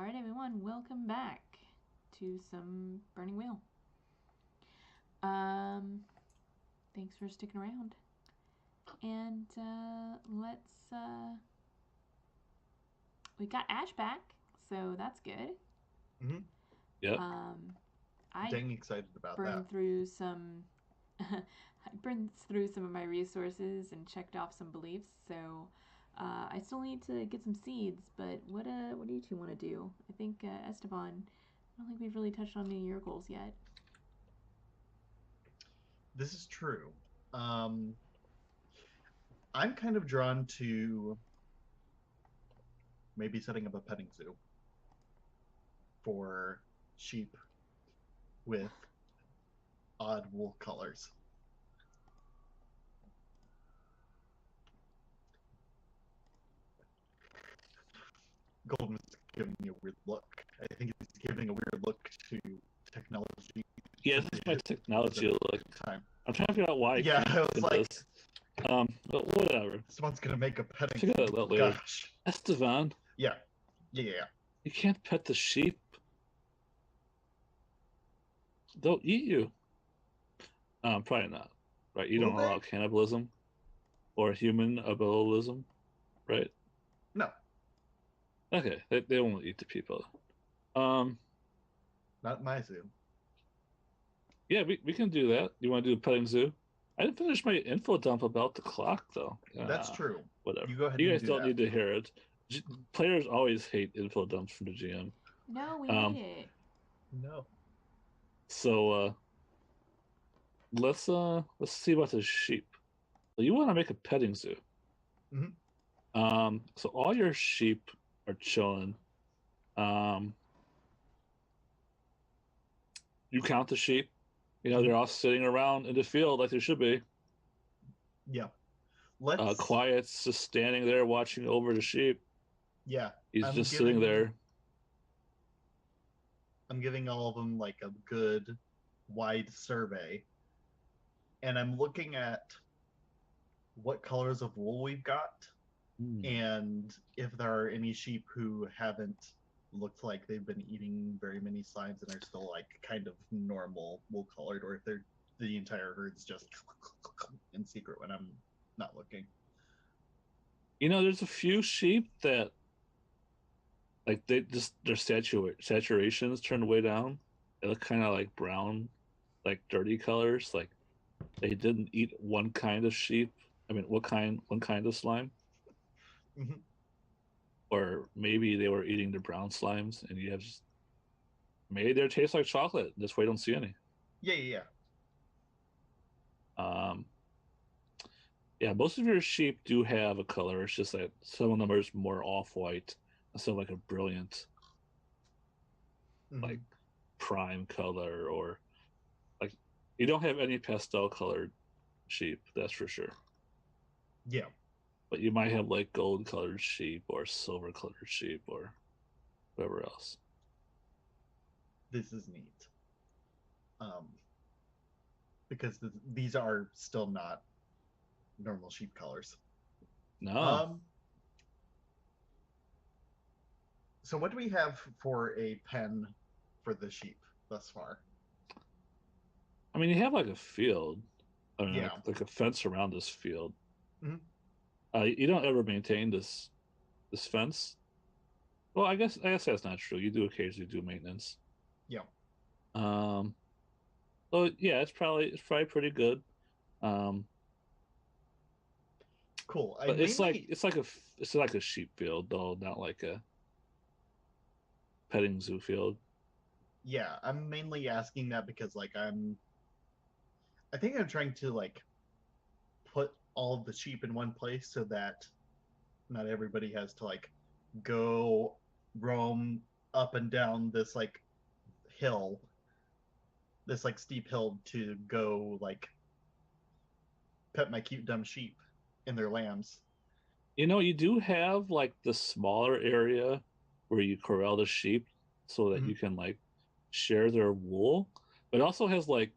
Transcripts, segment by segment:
Alright, everyone, welcome back to some Burning Wheel. Thanks for sticking around. And we got Ash back, so that's good. Mm-hmm. Yep. I Dang excited about burned that. through some. I burned through some of my resources and checked off some beliefs. So I still need to get some seeds. But what do you two want to do? I think Esteban. I don't think we've really touched on any of your goals yet. This is true. Um, I'm kind of drawn to maybe setting up a petting zoo for sheep with odd wool colors. Golden is giving me a weird look. I think it's giving a weird look to technology. Yeah, this is my technology look. Time. I'm trying to figure out why Yeah, I was like, this. But whatever. Someone's gonna make a petting Figure zoo. that out later. Gosh. Estevan, Yeah. Yeah. you can't pet the sheep. They'll eat you. Probably not. Right? You Will don't they? allow cannibalism or human abilism, right? No. Okay, they won't eat the people. Not my zoo. Yeah, we can do that. You want to do a petting zoo? I didn't finish my info dump about the clock, though. That's true. Whatever. You go ahead You and guys do don't that. need to hear it. Players always hate info dumps from the GM. No, we hate it. No. So let's see about the sheep. So you want to make a petting zoo. Mm-hmm. So all your sheep are chilling. You count the sheep. You know, they're all sitting around in the field like they should be. Yeah. Let's Quiet's just standing there watching over the sheep. Yeah. He's just sitting there. I'm giving all of them like a good wide survey. And I'm looking at what colors of wool we've got and if there are any sheep who haven't looked like they've been eating very many slimes and are still like kind of normal wool colored, or if they're the entire herd's just in secret when I'm not looking. You know, there's a few sheep that like they just their saturations turned way down. They look kind of like brown, like dirty colors. Like they didn't eat one kind of sheep. I mean, one kind of slime. Mm-hmm. Or maybe they were eating the brown slimes, and you have just maybe they taste like chocolate. That's why you don't see any. Yeah. Um, yeah, most of your sheep do have a color. It's just that some of them are more off-white instead of like a brilliant, like prime color, or like you don't have any pastel colored sheep, that's for sure. Yeah. But you might have like gold colored sheep or silver colored sheep or whatever else. This is neat. Because these are still not normal sheep colors. No. So what do we have for a pen for the sheep thus far? I mean, you have like a field. I mean, Yeah. like a fence around this field. Mm-hmm. You don't ever maintain this fence. Well, I guess that's not true. You do occasionally do maintenance. Yeah. So yeah, it's probably pretty good. Cool. But it's like a sheep field though, not like a petting zoo field. Yeah, I'm mainly asking that because like I think I'm trying to like put all of the sheep in one place so that not everybody has to like go roam up and down this like hill, this like steep hill to go like pet my cute dumb sheep and their lambs. You know, you do have like the smaller area where you corral the sheep so that you can like share their wool, but it also has like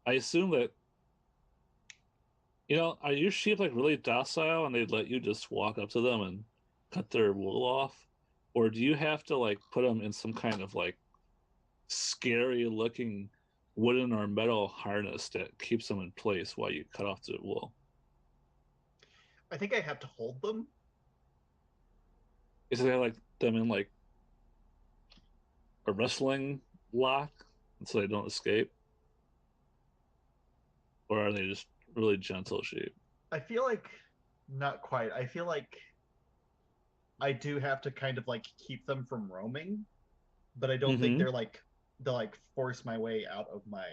I assume that are your sheep like really docile and they'd let you just walk up to them and cut their wool off? or do you have to like put them in some kind of like scary looking wooden or metal harness that keeps them in place while you cut off the wool? I think I have to hold them. Is it like them in like a wrestling lock so they don't escape? Or are they just really gentle sheep? I feel like not quite. I feel like I do have to kind of like keep them from roaming, but I don't think Mm-hmm. they'll like force my way out of my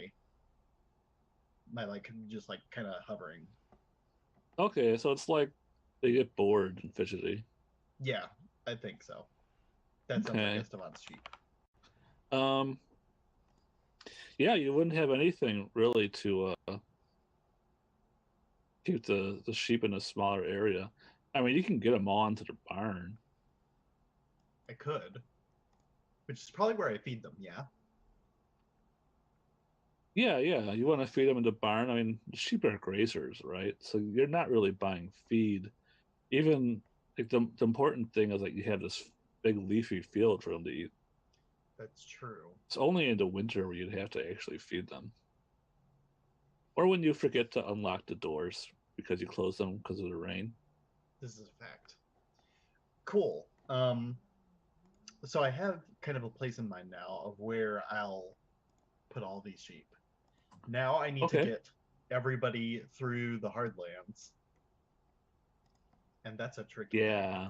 like just like kind of hovering. Okay, so it's like they get bored and fidgety. Yeah, I think so. That sounds like Okay. Esteban's sheep. Um. Yeah, you wouldn't have anything really to keep the sheep in a smaller area. I mean, you can get them all into the barn. I could, which is probably where I feed them. Yeah. Yeah, yeah. You want to feed them in the barn. I mean, sheep are grazers, right? So you're not really buying feed. Even like the important thing is like you have this big leafy field for them to eat. That's true. It's only in the winter where you'd have to actually feed them, or when you forget to unlock the doors because you close them because of the rain. This is a fact. Cool. So I have kind of a place in mind now of where I'll put all these sheep. Now I need to Okay. get everybody through the hardlands, and that's a tricky thing. Yeah.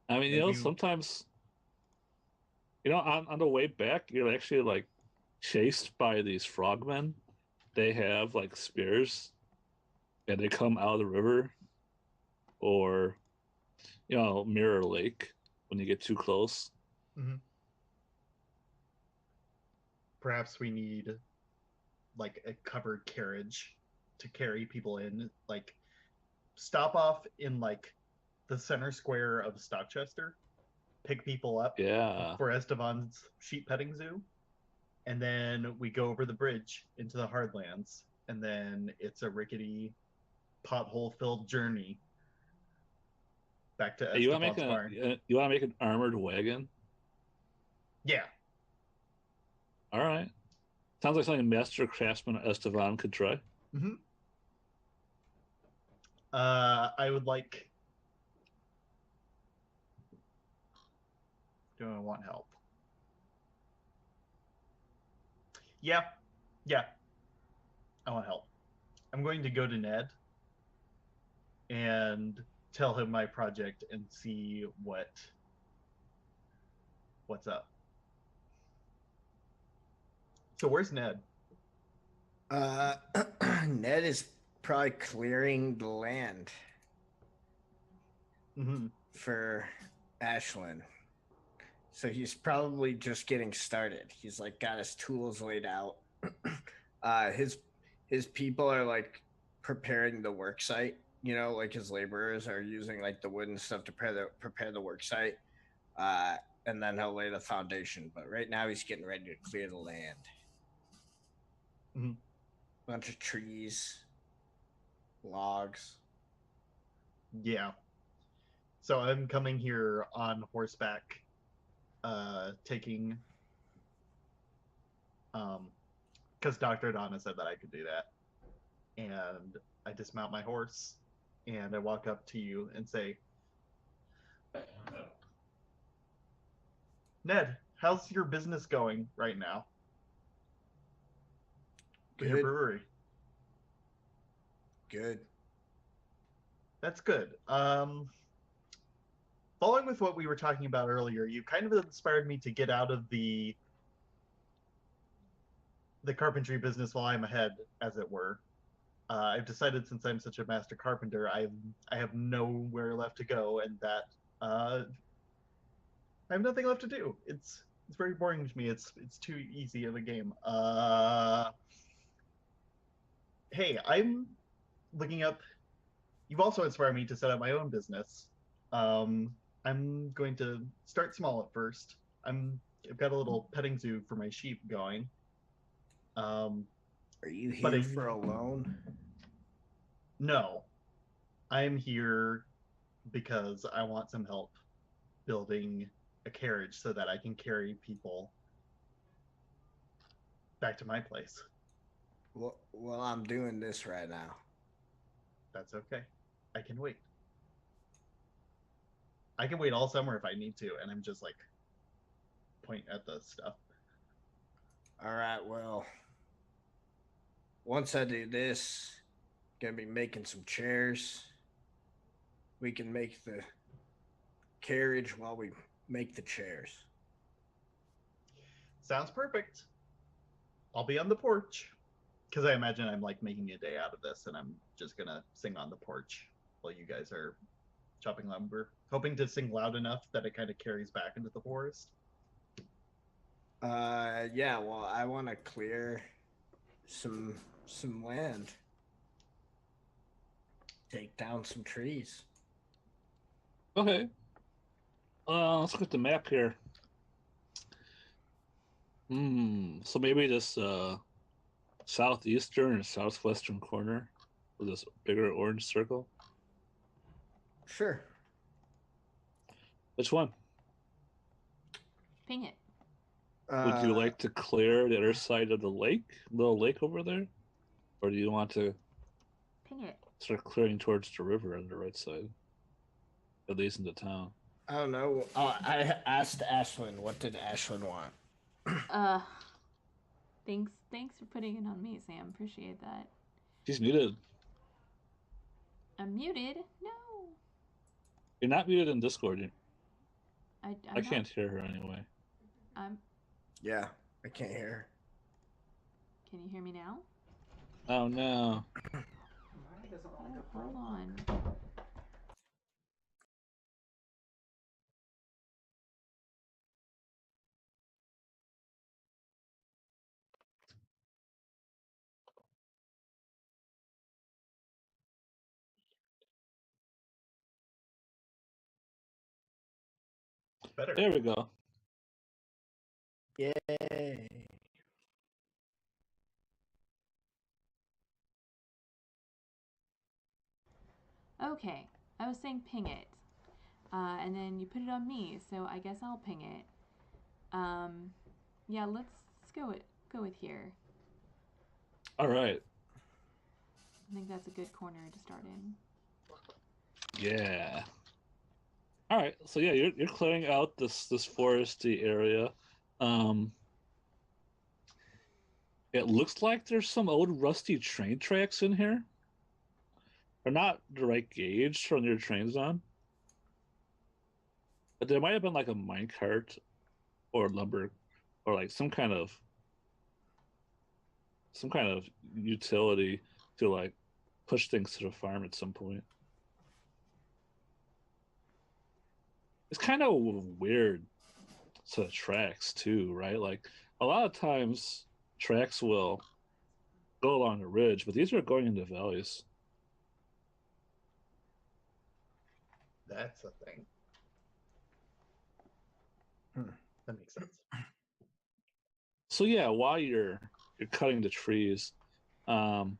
I mean, They do. sometimes on the way back, you're actually like chased by these frogmen. They have like spears and they come out of the river or, Mirror Lake when you get too close. Mhm. Perhaps we need like a covered carriage to carry people in. Like stop off in like the center square of Stockchester, pick people up Yeah. for Esteban's sheep petting zoo, and then we go over the bridge into the hardlands, and then it's a rickety, pothole-filled journey back to Hey, Esteban's farm. you want to make an armored wagon? Yeah. All right. Sounds like something Master Craftsman Esteban could try. Mm-hmm. I would like. Do I want help? Yeah, yeah, I want help. I'm going to go to Ned and tell him my project and see what's up. So where's Ned? Uh, Ned is probably clearing the land Mm-hmm. for Ashland. So he's probably just getting started. He's like got his tools laid out. His people are like preparing the work site. Like his laborers are using like the wood and stuff to prepare the work site. Uh, and then he'll lay the foundation. But right now he's getting ready to clear the land. Mm-hmm. Bunch of trees, logs. Yeah. So I'm coming here on horseback, taking because Dr. Donna said that I could do that. And I dismount my horse and I walk up to you and say, Ned, how's your business going right now? With your Good, brewery? good. That's good. Following with what we were talking about earlier, you kind of inspired me to get out of the carpentry business while I'm ahead, as it were. I've decided since I'm such a master carpenter, I have nowhere left to go, and that I have nothing left to do. It's very boring to me. It's too easy of a game. Hey, I'm looking up. You've also inspired me to set up my own business. I'm going to start small at first. I've got a little petting zoo for my sheep going. Um, Are you but here for a loan? no, I'm here because I want some help building a carriage so that I can carry people back to my place. Well, I'm doing this right now. That's okay. I can wait. I can wait all summer if I need to, and I'm just like point at the stuff. All right, well, once I do this, gonna be making some chairs. We can make the carriage while we make the chairs. Sounds perfect. I'll be on the porch. Because I imagine I'm like making a day out of this, and I'm just gonna sing on the porch while you guys are chopping lumber, hoping to sing loud enough that it kind of carries back into the forest. Yeah, well, I want to clear some land. Take down some trees. Okay. Let's look at the map here. So maybe this southeastern or southwestern corner with this bigger orange circle. Sure. Which one? Ping it. Would you like to clear the other side of the lake, little lake over there? Or do you want to Ping it. start clearing towards the river on the right side? At least in the town. I don't know. I asked Ashlyn. What did Ashlyn want? Thanks for putting it on me, Sam. Appreciate that. She's muted. I'm muted? No. You're not muted in Discord. I I can't hear her anyway. Yeah, I can't hear her. Can you hear me now? Oh no. Hold on. Better. There we go. Yay. Okay. I was saying ping it. And then you put it on me, so I guess I'll ping it. Yeah, let's go with here. All right. I think that's a good corner to start in. Yeah. All right. So yeah, you're clearing out this foresty area. It looks like there's some old rusty train tracks in here. They're not the right gauge from your trains on. But there might have been like a minecart or lumber or like some kind of utility to like push things to the farm at some point. It's kind of weird set of tracks too, right? Like a lot of times tracks will go along a ridge, but these are going into valleys. That's a thing. That makes sense. So yeah, while you're cutting the trees, you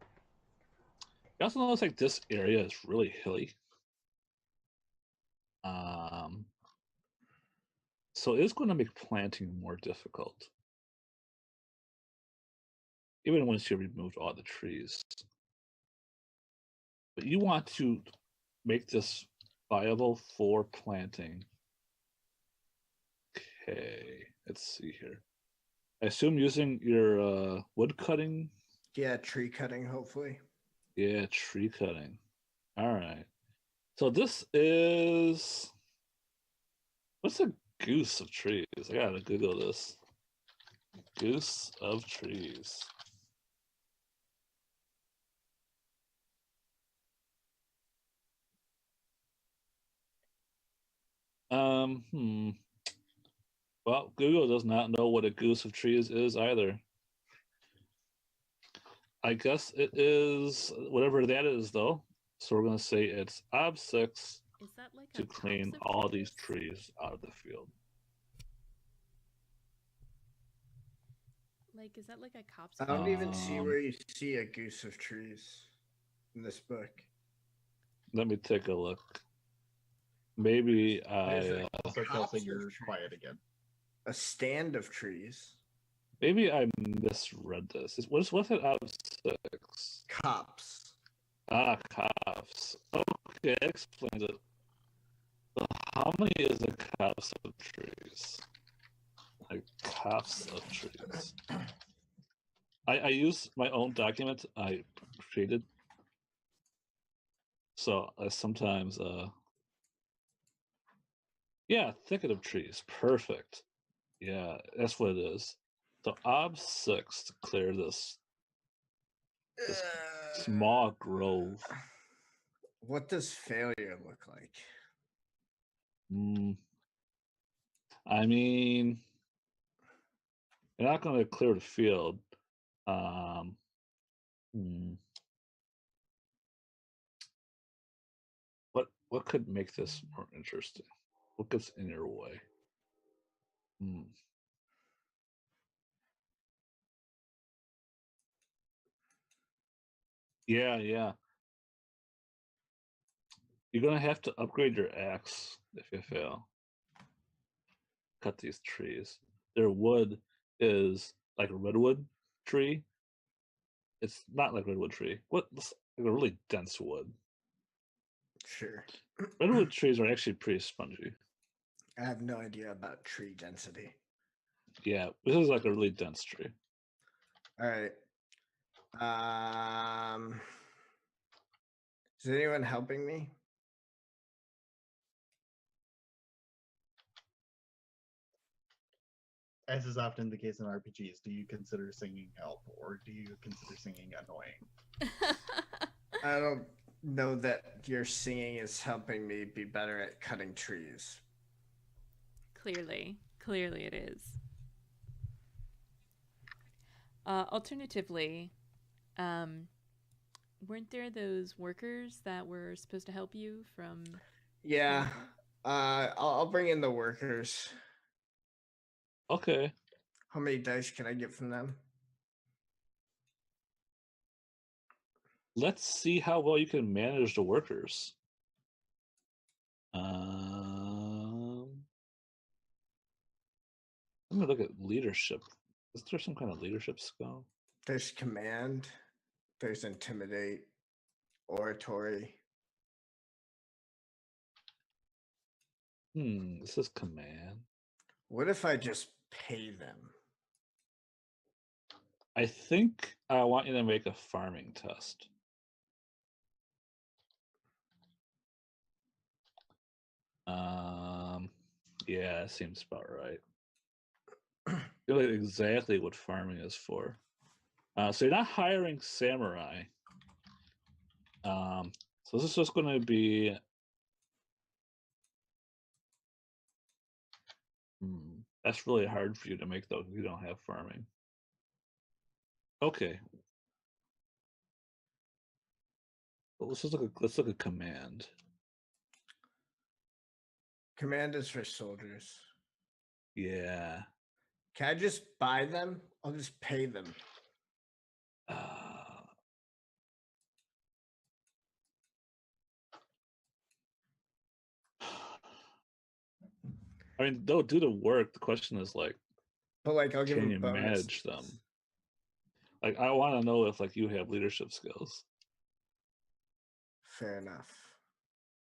also notice like this area is really hilly. So it's going to make planting more difficult, even once you removed all the trees. But you want to make this viable for planting. Okay, let's see here. I assume using your wood cutting. Yeah, tree cutting, hopefully. Yeah, tree cutting. All right. So this is what's a goose of trees? I gotta Google this. Goose of trees. Hmm. Well, Google does not know what a goose of trees is either. I guess it is whatever that is, though. So we're gonna say it's ob6 Is that like to clean all these trees out of the field. Like, is that like a copse? I don't even see where you see a goose of trees in this book. Let me take a look. maybe There's I Also, Tops Kelsey, of you're trees. quiet again. A stand of trees. maybe I misread this. What's it out of 6? Cops. Ah, cops. Okay, that explains it. So how many is a copse of trees? Like copse of trees. I use my own document I created. So I sometimes yeah, thicket of trees. Perfect. Yeah, that's what it is. So ob 6 to clear this small grove. What does failure look like? I mean, you're not going to clear the field. Hmm. What could make this more interesting? What gets in your way? Yeah. You're gonna have to upgrade your axe if you fail. Cut these trees. Their wood is like a redwood tree. It's not like redwood tree. It's like a really dense wood. Sure. Redwood trees are actually pretty spongy. I have no idea about tree density. Yeah, this is like a really dense tree. All right. Is anyone helping me? As is often the case in RPGs, do you consider singing help or do you consider singing annoying? I don't know that your singing is helping me be better at cutting trees. Clearly it is. Alternatively, weren't there those workers that were supposed to help you from? Yeah. I'll bring in the workers. Okay. How many dice can I get from them? Let's see how well you can manage the workers. Let me look at leadership. Is there some kind of leadership skill? There's command. There's intimidate. Oratory. This is command. What if I just pay them? I think I want you to make a farming test. Yeah, that seems about right. You're like exactly what farming is for. So you're not hiring samurai. So this is just going to be. That's really hard for you to make though. If you don't have farming. Okay. Well, let's look at command. Command is for soldiers. Yeah. Can I just buy them? I'll just pay them. I mean, they'll do the work. The question is like, but like, I'll give can them you bonuses. manage them? Like, I want to know if like you have leadership skills. Fair enough.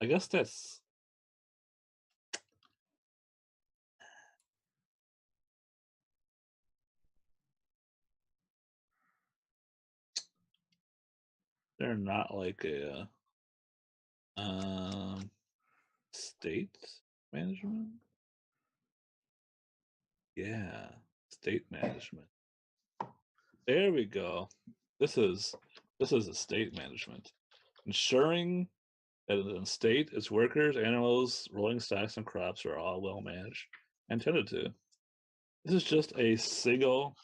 I guess that's. They're not like a state management. Yeah, state management. There we go. This is a state management, ensuring that in state its workers, animals, rolling stocks, and crops are all well managed and tended to. This is just a single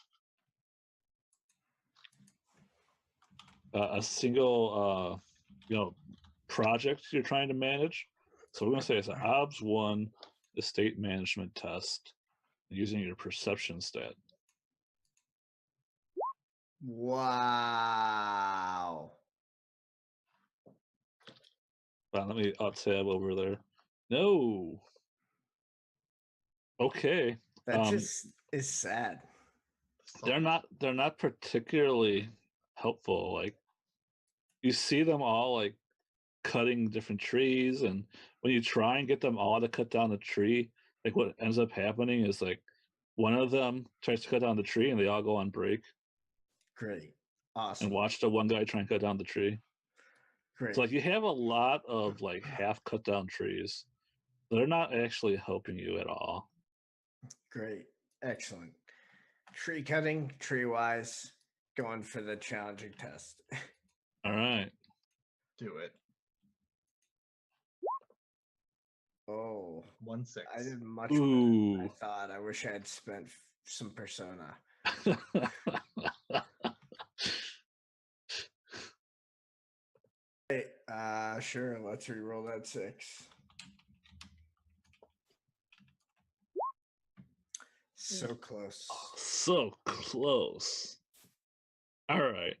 project you're trying to manage. So we're going to say it's an OBS 1 estate management test using your perception stat. Wow. Let me tab over there. No. Okay. That just is sad. They're not particularly helpful. Like you see them all like cutting different trees, and when you try and get them all to cut down the tree, like what ends up happening is like one of them tries to cut down the tree and they all go on break. Great. And Awesome. watch the one guy try and cut down the tree. Great. So like you have a lot of like half cut down trees. They're not actually helping you at all. Great. Excellent. Tree cutting, tree wise, going for the challenging test. All right. Do it. Oh, 1-6. I did much better than I thought. I wish I had spent some persona. Hey, sure, let's re-roll that 6. So close. So close. All right.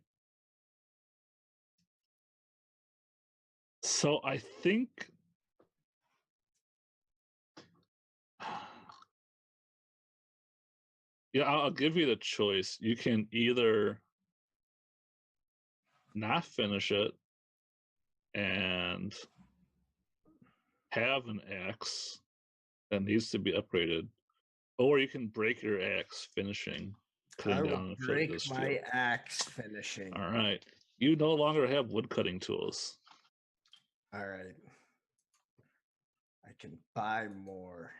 So I think yeah, I'll give you the choice. You can either not finish it and have an axe that needs to be upgraded, or you can break your axe finishing cutting I will down and fill break this my steel. axe finishing. All right. You no longer have wood cutting tools. All right. I can buy more.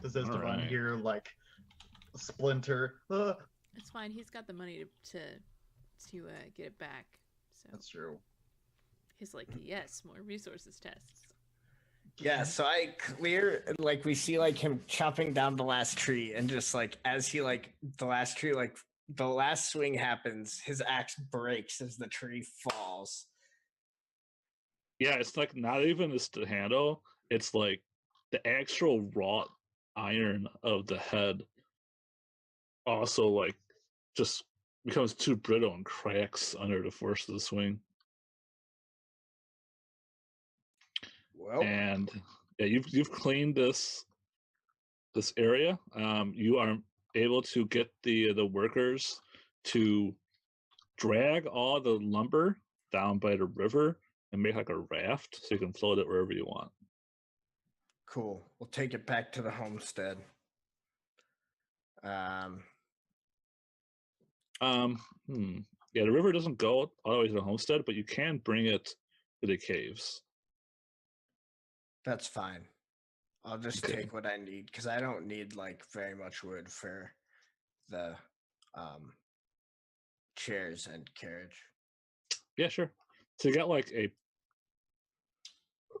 Does this All divine right. here like splinter? It's fine. He's got the money to get it back. So That's true. he's like, yes, more resources tests. Yeah, so I clear, like we see like him chopping down the last tree, and just like as he like the last tree, like the last swing happens, his axe breaks as the tree falls. Yeah, it's like not even just the handle, it's like the actual wrought iron of the head also like just becomes too brittle and cracks under the force of the swing. Well, And yeah, you've cleaned this area. You are able to get the workers to drag all the lumber down by the river and make like a raft so you can float it wherever you want. cool. We'll take it back to the homestead. Yeah, the river doesn't go all the way to the homestead, but you can bring it to the caves. That's fine. I'll just Okay. take what I need because I don't need like very much wood for the chairs and carriage. Yeah, sure. So you got like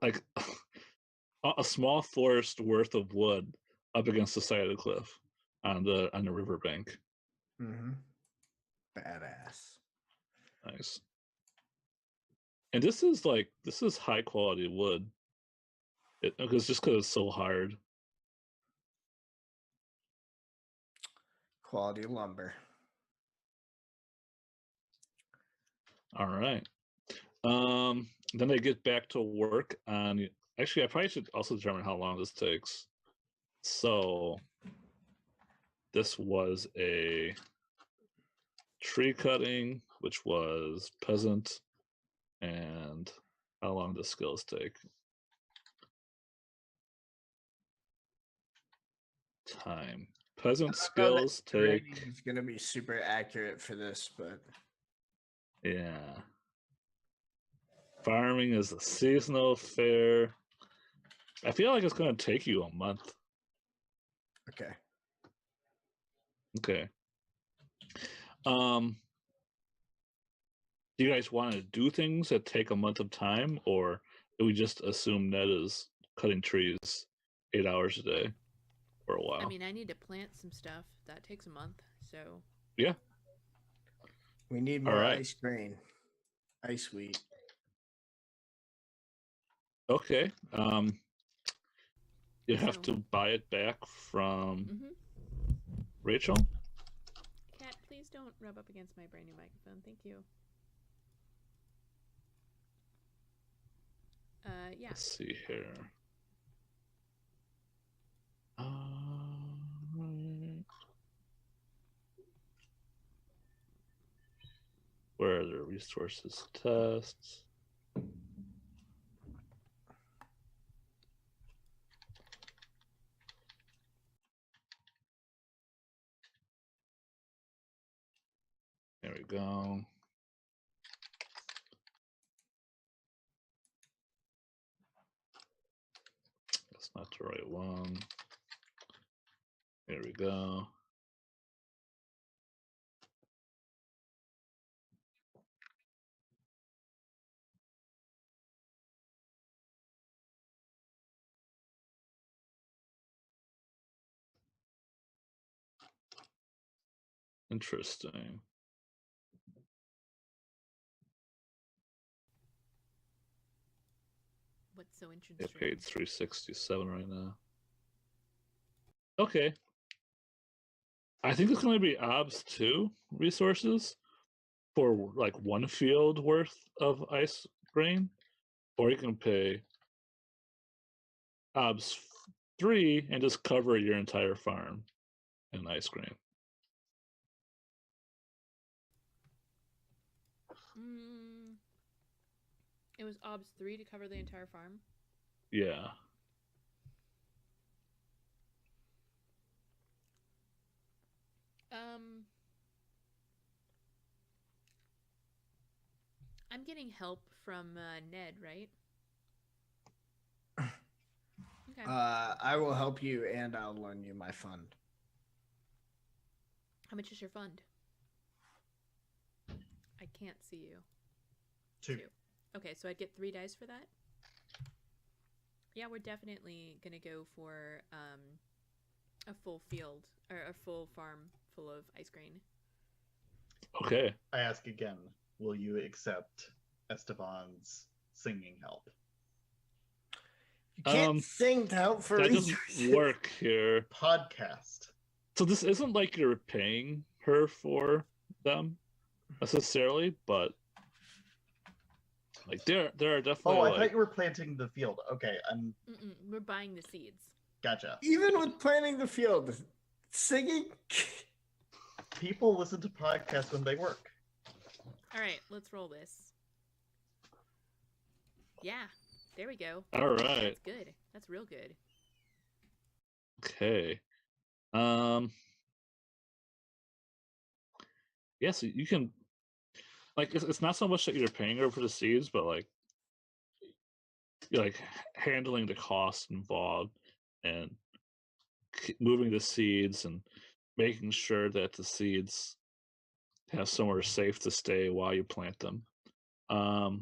a small forest worth of wood up against the side of the cliff on the riverbank. Mm-hmm. Badass. Nice. And this is high quality wood. Because it's so hard. Quality lumber. All right. Then they get back to work on. Actually, I probably should also determine how long this takes. So, this was a tree cutting, which was peasant, and how long does skills take? Time. Peasant skills take. It's gonna be super accurate for this, but Yeah. Farming is a seasonal affair. I feel like it's going to take you a month. okay. Okay. Do you guys want to do things that take a month of time, or do we just assume Ned is cutting trees 8 hours a day for a while? I mean, I need to plant some stuff. That takes a month, so yeah. We need more ice grain, ice wheat. Okay. You have to buy it back from Rachel. Cat, please don't rub up against my brand new microphone. Thank you. Yeah. Let's see here. Where are the resources tests? There we go. That's not the right one. There we go. Interesting. What's so interesting? Get paid 367 right now. Okay. I think it's going to be OBS 2 resources for like one field worth of ice grain, or you can pay OBS 3 and just cover your entire farm in ice grain. It was OBS 3 to cover the entire farm? Yeah. I'm getting help from Ned, right? Okay. I will help you, and I'll loan you my fund. How much is your fund? I can't see you. 2. Okay, so I'd get 3 dice for that? Yeah, we're definitely gonna go for a full field, or a full farm full of ice grain. Okay. I ask again, will you accept Esteban's singing help? You can't sing to help for that resources. doesn't work here. Podcast. So this isn't like you're paying her for them necessarily, but like there are definitely. Oh, I like, thought you were planting the field. Okay, We're buying the seeds. Gotcha. Even with planting the field, singing. People listen to podcasts when they work. All right, let's roll this. Yeah, there we go. All right. That's good. That's real good. Okay. Yeah, so you can like it's not so much that you're paying her for the seeds, but like you're like handling the costs involved and moving the seeds and making sure that the seeds have somewhere safe to stay while you plant them. All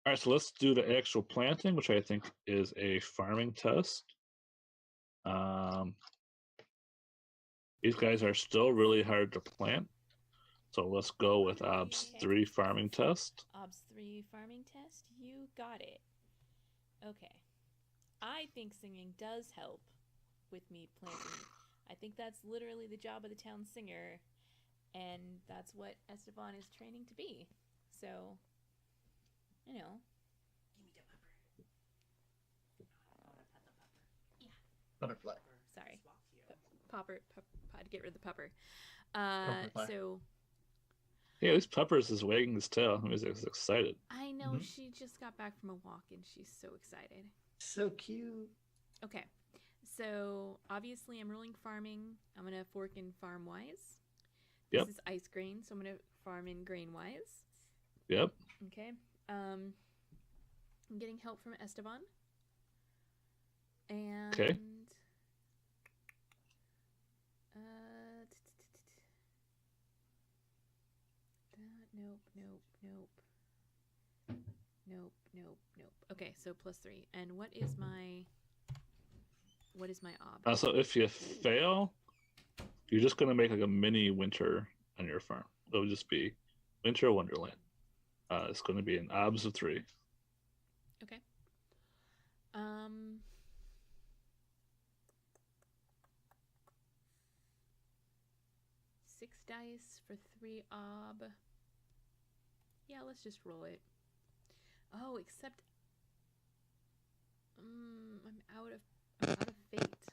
right, so let's do the actual planting, which I think is a farming test. These guys are still really hard to plant, so let's go with OBS 3 farming test. OBS 3 farming test, you got it. Okay. I think singing does help with me planting. I think that's literally the job of the town singer, and that's what Esteban is training to be. So, you know. Give me the pupper. I want to pet the pupper. Yeah. Butterfly. Sorry. Popper. I'd get rid of the pupper. Pupperfly. So. Yeah, at least Peppers is wagging his tail. He's excited. I know, she just got back from a walk and she's so excited. So cute. Okay. So, obviously, I'm rolling farming. I'm going to fork in farm wise. This is ice grain, so I'm going to farm in grain wise. Yep. Okay. I'm getting help from Esteban. And. Okay. Nope. Okay, so +3. And what is my ob? So if you fail, you're just gonna make like a mini winter on your farm. It'll just be Winter Wonderland. It's gonna be an OBS of 3. Okay. 6 dice for 3 ob. Yeah, let's just roll it. Oh, except I'm out of fate.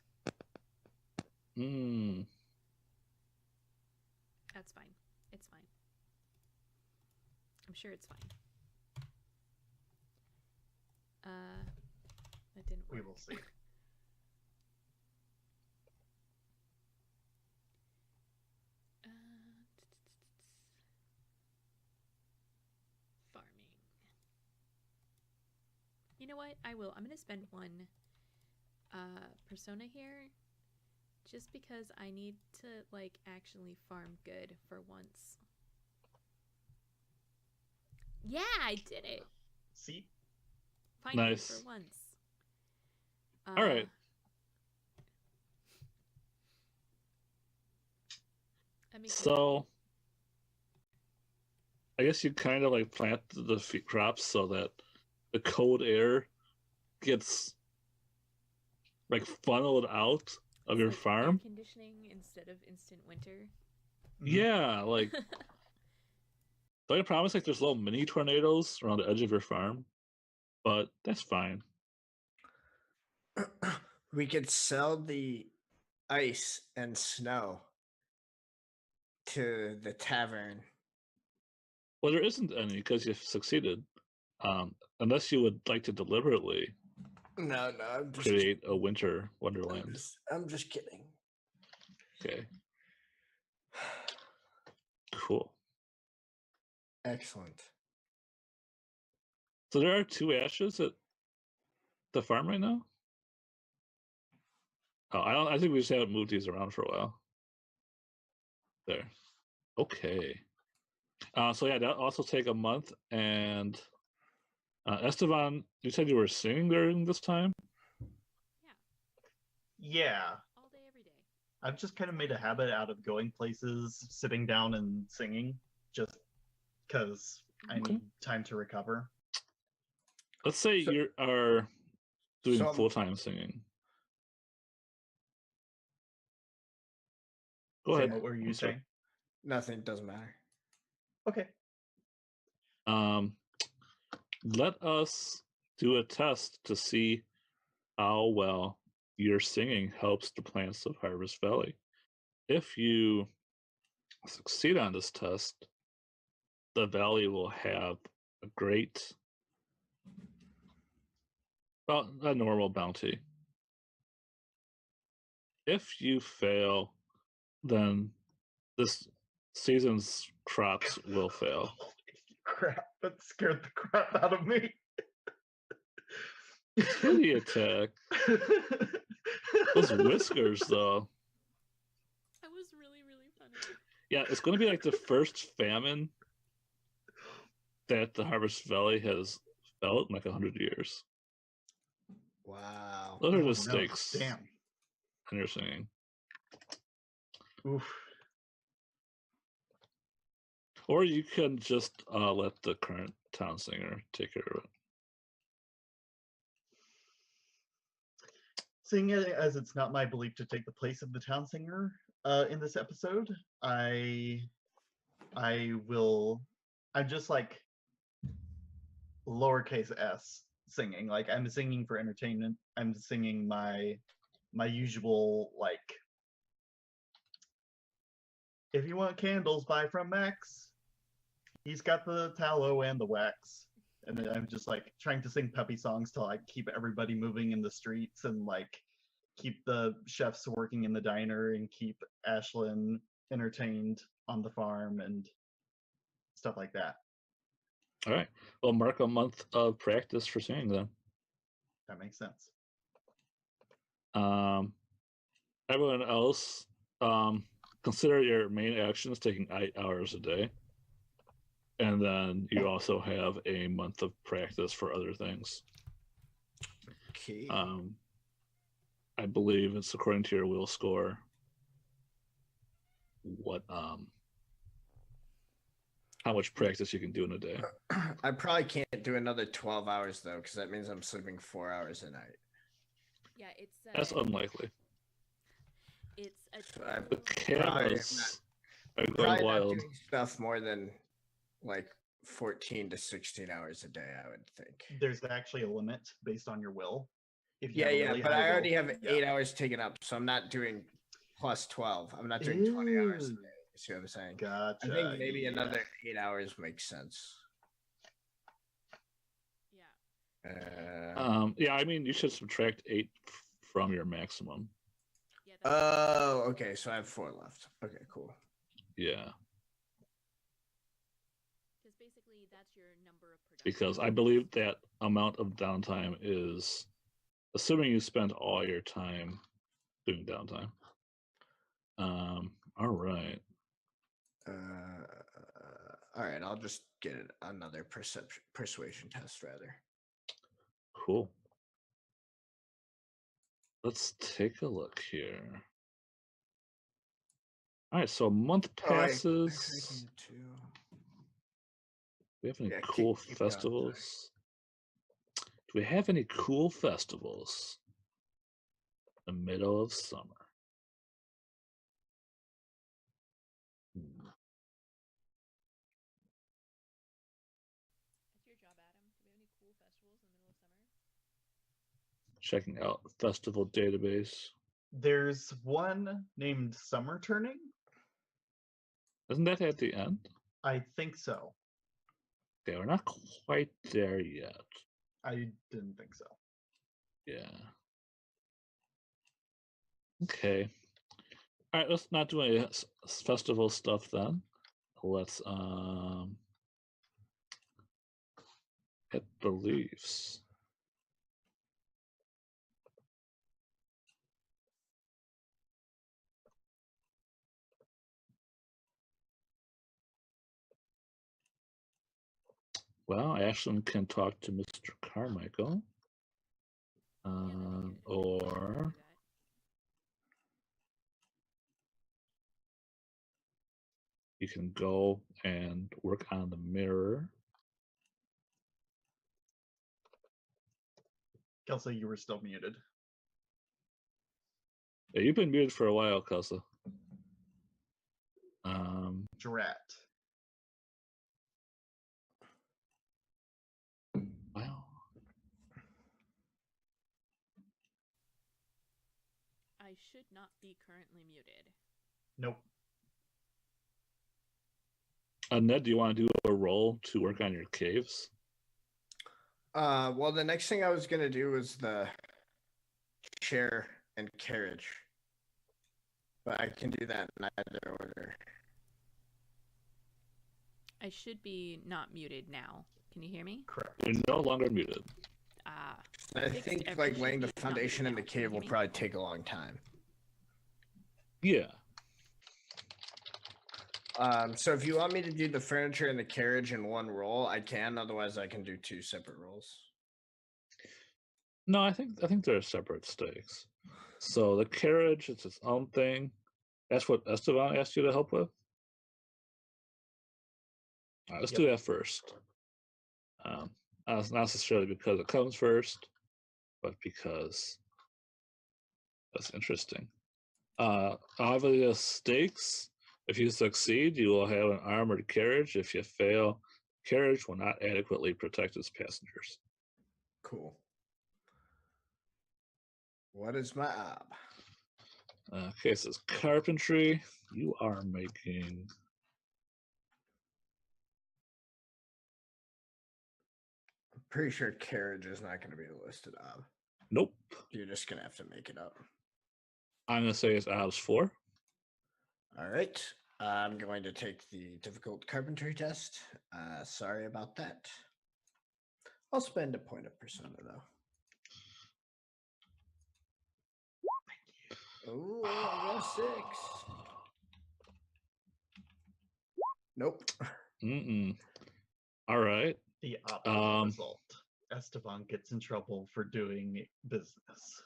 Hmm. That's fine. It's fine. I'm sure it's fine. That didn't work. We will see. Farming. You know what? I will. I'm gonna spend one persona here, just because I need to like actually farm good for once. Yeah, I did it. See? Finally, Nice. for once. All right. So, I guess you kind of like plant the crops so that the cold air gets like funneled out of your like farm. Air conditioning instead of instant winter. Yeah, like don't I promise like there's little mini tornadoes around the edge of your farm, but that's fine. We could sell the ice and snow to the tavern. Well, there isn't any because you've succeeded. Unless you would like to deliberately No, I'm just create a winter wonderland. I'm just kidding. Okay. Cool. Excellent. So there are 2 ashes at the farm right now? Oh, I think we just haven't moved these around for a while. There. Okay. So yeah, that also take a month. And Esteban, you said you were singing during this time? Yeah. All day, every day. I've just kind of made a habit out of going places, sitting down and singing, just because I need time to recover. Let's say you are doing full-time singing. Go ahead. What were you saying? Nothing, doesn't matter. Okay. Let us do a test to see how well your singing helps the plants of Harvest Valley. If you succeed on this test, the valley will have a great, well, a normal bounty. If you fail, then this season's crops will fail. Holy crap, that scared the crap out of me. Kitty attack. Those whiskers, though. That was really, really funny. Yeah, it's going to be like the first famine that the Harvest Valley has felt in like 100 years. Wow. Those are the stakes. Damn. And you're singing. Oof. Or you can just let the current town singer take care of it. Seeing it as it's not my belief to take the place of the town singer in this episode, I'm just like lowercase s singing. Like I'm singing for entertainment. I'm singing my usual like, if you want candles, buy from Max. He's got the tallow and the wax. And then I'm just like trying to sing peppy songs to like keep everybody moving in the streets and like keep the chefs working in the diner and keep Ashlyn entertained on the farm and stuff like that. All right. Well, mark a month of practice for singing then. That makes sense. Everyone else, consider your main actions taking 8 hours a day. And then you also have a month of practice for other things. Okay. I believe it's according to your will score. What how much practice you can do in a day. I probably can't do another 12 hours though, because that means I'm sleeping 4 hours a night. Yeah, it's That's unlikely. It's a The cameras are going probably wild. not doing stuff more than like 14 to 16 hours a day, I would think. There's actually a limit based on your will. If you Yeah, have a yeah, really but high I already will, have yeah. 8 hours taken up, so I'm not doing plus 12. I'm not doing 20 hours a Ew. day. You see what I'm saying? Gotcha. I think maybe yeah. another 8 hours makes sense. Yeah. Yeah, I mean, you should subtract 8 from your maximum. Yeah. That's Oh, okay. So I have 4 left. Okay, cool. Yeah, because basically that's your number of production. because I believe that amount of downtime is assuming you spend all your time doing downtime. All right. All right. I'll just get another persuasion test rather. Cool. Let's take a look here. All right, so a month passes. Do we have any cool keep festivals? Do we have any cool festivals in the middle of summer? That's your job, Adam. Do we have any cool festivals in the middle of summer? Checking out festival database. There's one named Summer Turning. Isn't that at the end? I think so. Okay, we're not quite there yet. I didn't think so. Yeah. Okay. All right, let's not do any festival stuff then. Let's hit beliefs. Well, Ashlyn can talk to Mr. Carmichael. Or you can go and work on the mirror. Kelsey, you were still muted. Yeah, you've been muted for a while, Kelsey. Drat. Wow. I should not be currently muted. Nope. Ned, do you want to do a roll to work on your caves? Well, the next thing I was gonna do was the chair and carriage, but I can do that in either order. I should be not muted now. Can you hear me? Correct. You're no longer muted. Ah. I Fixed think every like laying the shit, not foundation in the muted now. Can you cave hear will me? probably take a long time. Yeah. So if you want me to do the furniture and the carriage in one roll, I can. Otherwise, I can do 2 separate rolls. No, I think they're separate stakes. So the carriage, it's its own thing. That's what Esteban asked you to help with. All right, let's do that first. Not necessarily because it comes first, but because that's interesting. However, the stakes, if you succeed, you will have an armored carriage. If you fail, carriage will not adequately protect its passengers. Cool. What is my ob? Okay, it says carpentry. You are making. I'm pretty sure carriage is not going to be listed ob. Nope. You're just going to have to make it up. I'm going to say it's obs 4. All right. I'm going to take the difficult carpentry test. Sorry about that. I'll spend a point of persona, though. Oh, I got a 6. Nope. All right. The opposite result. Esteban gets in trouble for doing business.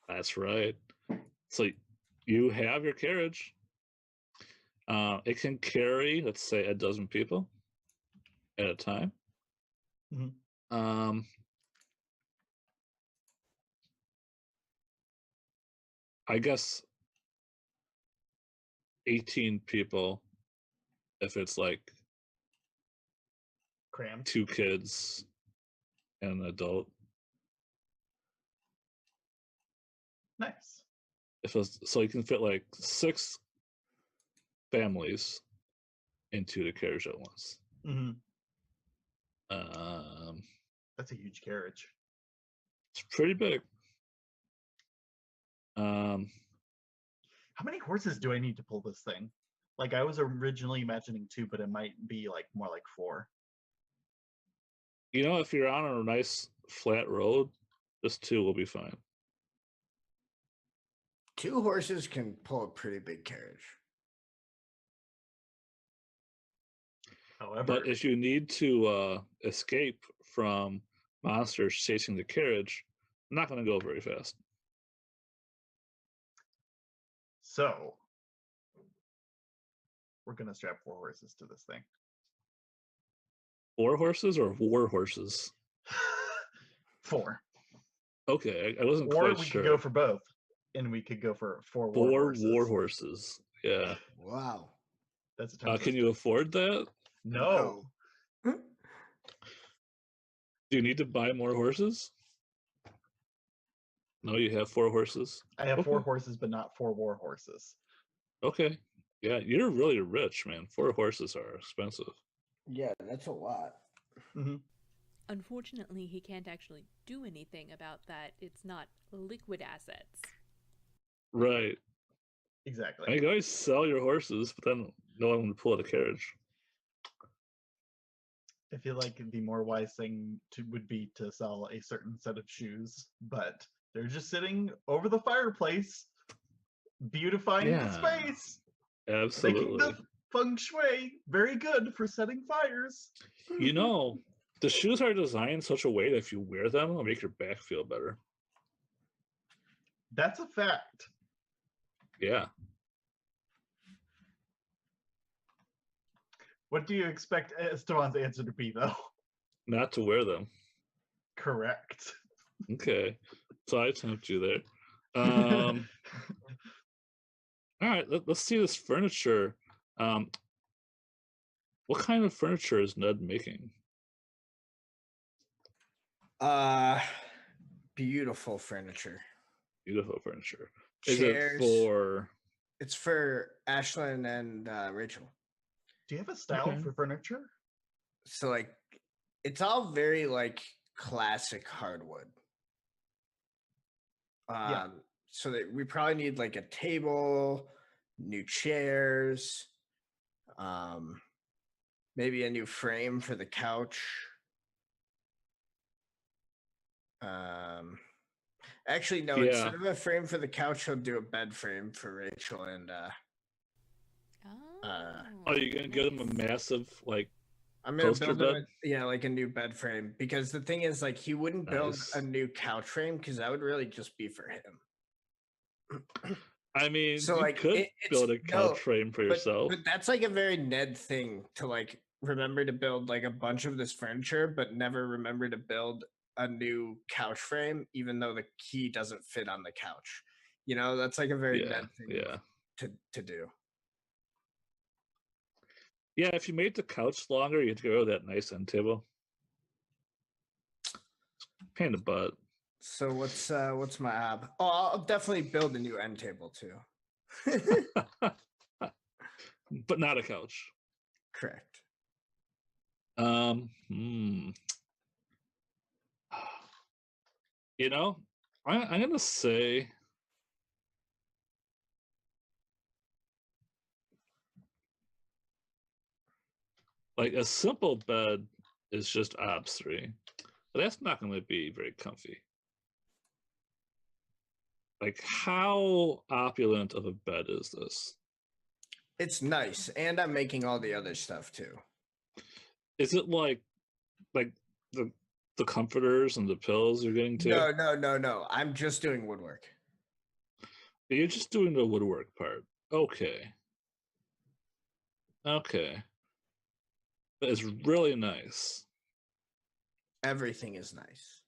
That's right. So you have your carriage. It can carry, let's say, 12 people at a time. Mm-hmm. I guess 18 people if it's like Crammed. 2 kids and an adult. Nice. So you can fit like 6 families into the carriage at once. Hmm. Um, That's a huge carriage. it's pretty big. Um, How many horses do I need to pull this thing? Like I was originally imagining 2, but it might be like more like 4. if you're on a nice flat road, just 2 will be fine. 2 horses can pull a pretty big carriage. However, But if you need to escape from monsters chasing the carriage, I'm not going to go very fast. so we're gonna strap 4 horses to this thing. 4 horses or war horses? 4. Okay, I wasn't Or quite we sure. could go for both, and we could go for 4 war 4 horses. war horses. Yeah. Wow. That's a tongue Can you twister. afford that? No. Do you need to buy more horses? No, you have 4 horses. I have 4 Okay. horses, but not 4 war horses. Okay. Yeah, you're really rich, man. 4 horses are expensive. Yeah, that's a lot. Hmm. Unfortunately, he can't actually do anything about that. It's not liquid assets. Right. Exactly. I can always sell your horses, but then no one would pull out a carriage. I feel like the more wise thing would be to sell a certain set of shoes, but they're just sitting over the fireplace, beautifying the space, making Absolutely. the feng shui very good for setting fires. The shoes are designed such a way that if you wear them, it'll make your back feel better. That's a fact. Yeah. What do you expect Esteban's answer to be, though? Not to wear them. Correct. Okay. So I tempt you there. All right, let's see this furniture. What kind of furniture is Ned making? Beautiful furniture. Beautiful furniture. Is Chairs. it for... It's for Ashlyn and Rachel. Do you have a style Okay. for furniture? So like, it's all very like classic hardwood. Yeah. So that we probably need like a table, new chairs, maybe a new frame for the couch. Actually, no. Yeah. Instead of a frame for the couch, he'll do a bed frame for Rachel and. Are you gonna give them a massive I'm gonna poster build bed? him like a new bed frame, because the thing is, like, he wouldn't build Nice. a new couch frame because that would really just be for him. I mean, So you like, could build a couch frame for but, yourself. but that's like a very Ned thing to like remember to build like a bunch of this furniture, but never remember to build a new couch frame, even though the key doesn't fit on the couch. That's like a very Ned thing to do. Yeah, if you made the couch longer, you'd go with that nice end table. Pain in the butt. So what's my ab? Oh, I'll definitely build a new end table too. But not a couch. Correct. I'm gonna say like a simple bed is just obs 3, but that's not going to be very comfy. Like, how opulent of a bed is this? It's nice, and I'm making all the other stuff too. Is it like the comforters and the pillows you're getting too? No. I'm just doing woodwork. You're just doing the woodwork part. Okay. But it's really nice. Everything is nice.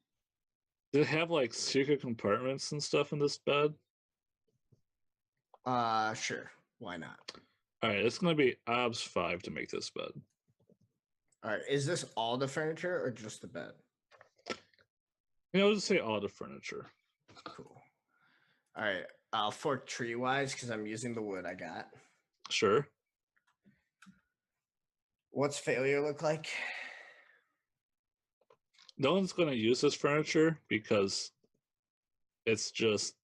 Does it have like secret compartments and stuff in this bed? Sure. Why not? All right, it's going to be obs 5 to make this bed. All right. Is this all the furniture or just the bed? I'll just say all the furniture. Cool. All right. I'll fork tree wise because I'm using the wood I got. Sure. What's failure look like? No one's going to use this furniture because it's just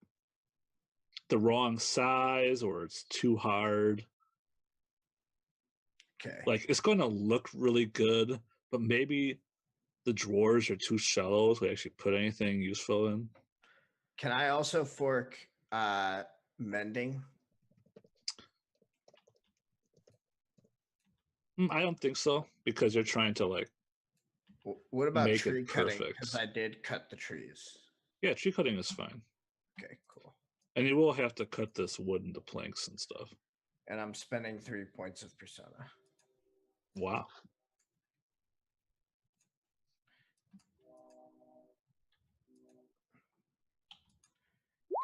the wrong size or it's too hard. Okay. Like, it's going to look really good, but maybe the drawers are too shallow to actually put anything useful in. Can I also fork mending? I don't think so, because you're trying to like What about make tree it cutting? perfect. Because I did cut the trees. Yeah, tree cutting is fine. Okay, cool. And you will have to cut this wood into planks and stuff. And I'm spending 3 points of persona. Wow.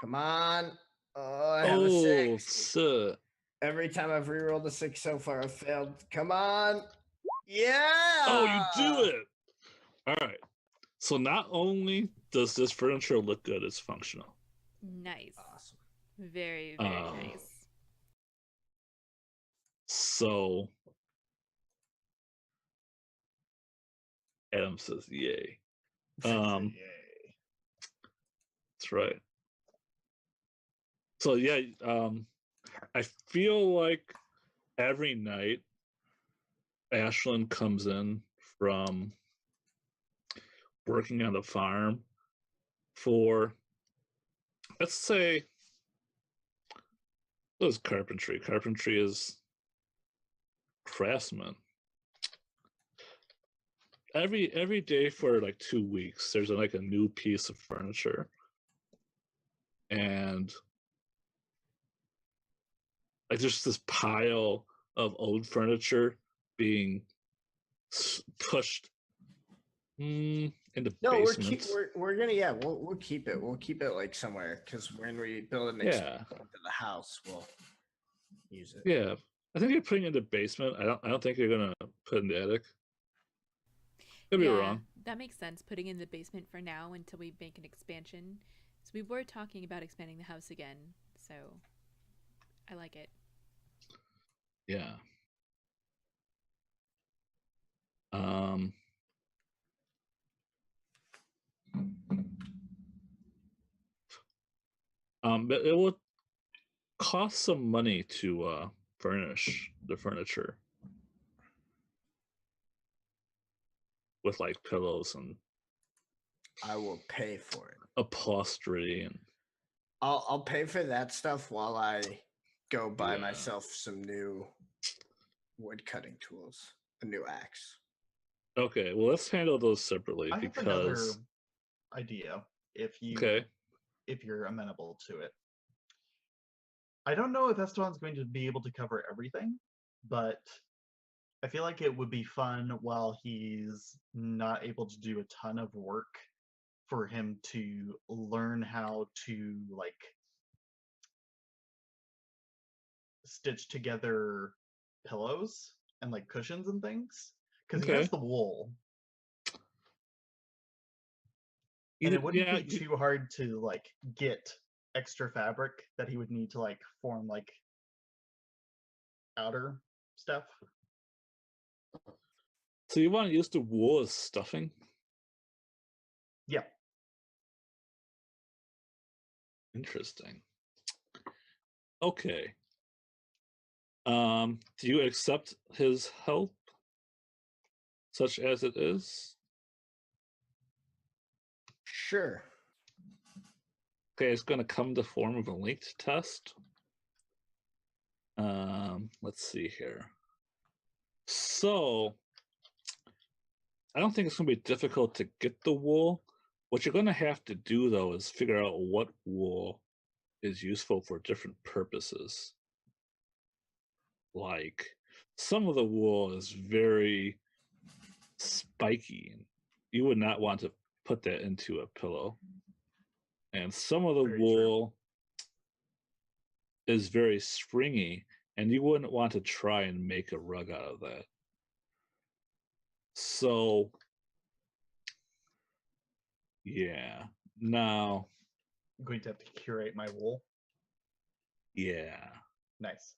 Come on. Oh, I have a 6. Sir. Every time I've rerolled a 6 so far, I've failed. Come on. Yeah. Oh, you do it. All right. So not only does this furniture look good, it's functional. Nice. Awesome. Very, very nice. So Adam says yay. Yay. That's right. So yeah, I feel like every night Ashlyn comes in from working on the farm for, let's say, it was carpentry. Carpentry is craftsman. Every day for like 2 weeks, there's like a new piece of furniture, and like there's this pile of old furniture being pushed into No, basements. we're gonna we'll keep it. We'll keep it like somewhere because when we build an extension to the house, we'll use it. Yeah, I think you're putting it in the basement. I don't think you're gonna put it in the attic. Could be wrong. That makes sense. Putting in the basement for now until we make an expansion. So we were talking about expanding the house again. So I like it. Yeah. But it will cost some money to furnish the furniture with like pillows and I will pay for it. upholstery and I'll pay for that stuff while I go buy myself some new wood cutting tools, a new axe. Okay, well let's handle those separately I have another idea if you're amenable to it. I don't know if Esteban's going to be able to cover everything, but I feel like it would be fun while he's not able to do a ton of work for him to learn how to like stitch together pillows and like cushions and things because he has the wool. And it wouldn't be too hard to like get extra fabric that he would need to like form like outer stuff. So you want to use the wool as stuffing? Yeah. Interesting. Okay. Do you accept his help, such as it is? Sure. Okay, it's going to come in the form of a linked test. Let's see here. So, I don't think it's going to be difficult to get the wool. What you're going to have to do, though, is figure out what wool is useful for different purposes. Like, some of the wool is very spiky. You would not want to put that into a pillow. And some of the wool is very springy, and you wouldn't want to try and make a rug out of that. So, yeah. Now, I'm going to have to curate my wool. yeah. Nice.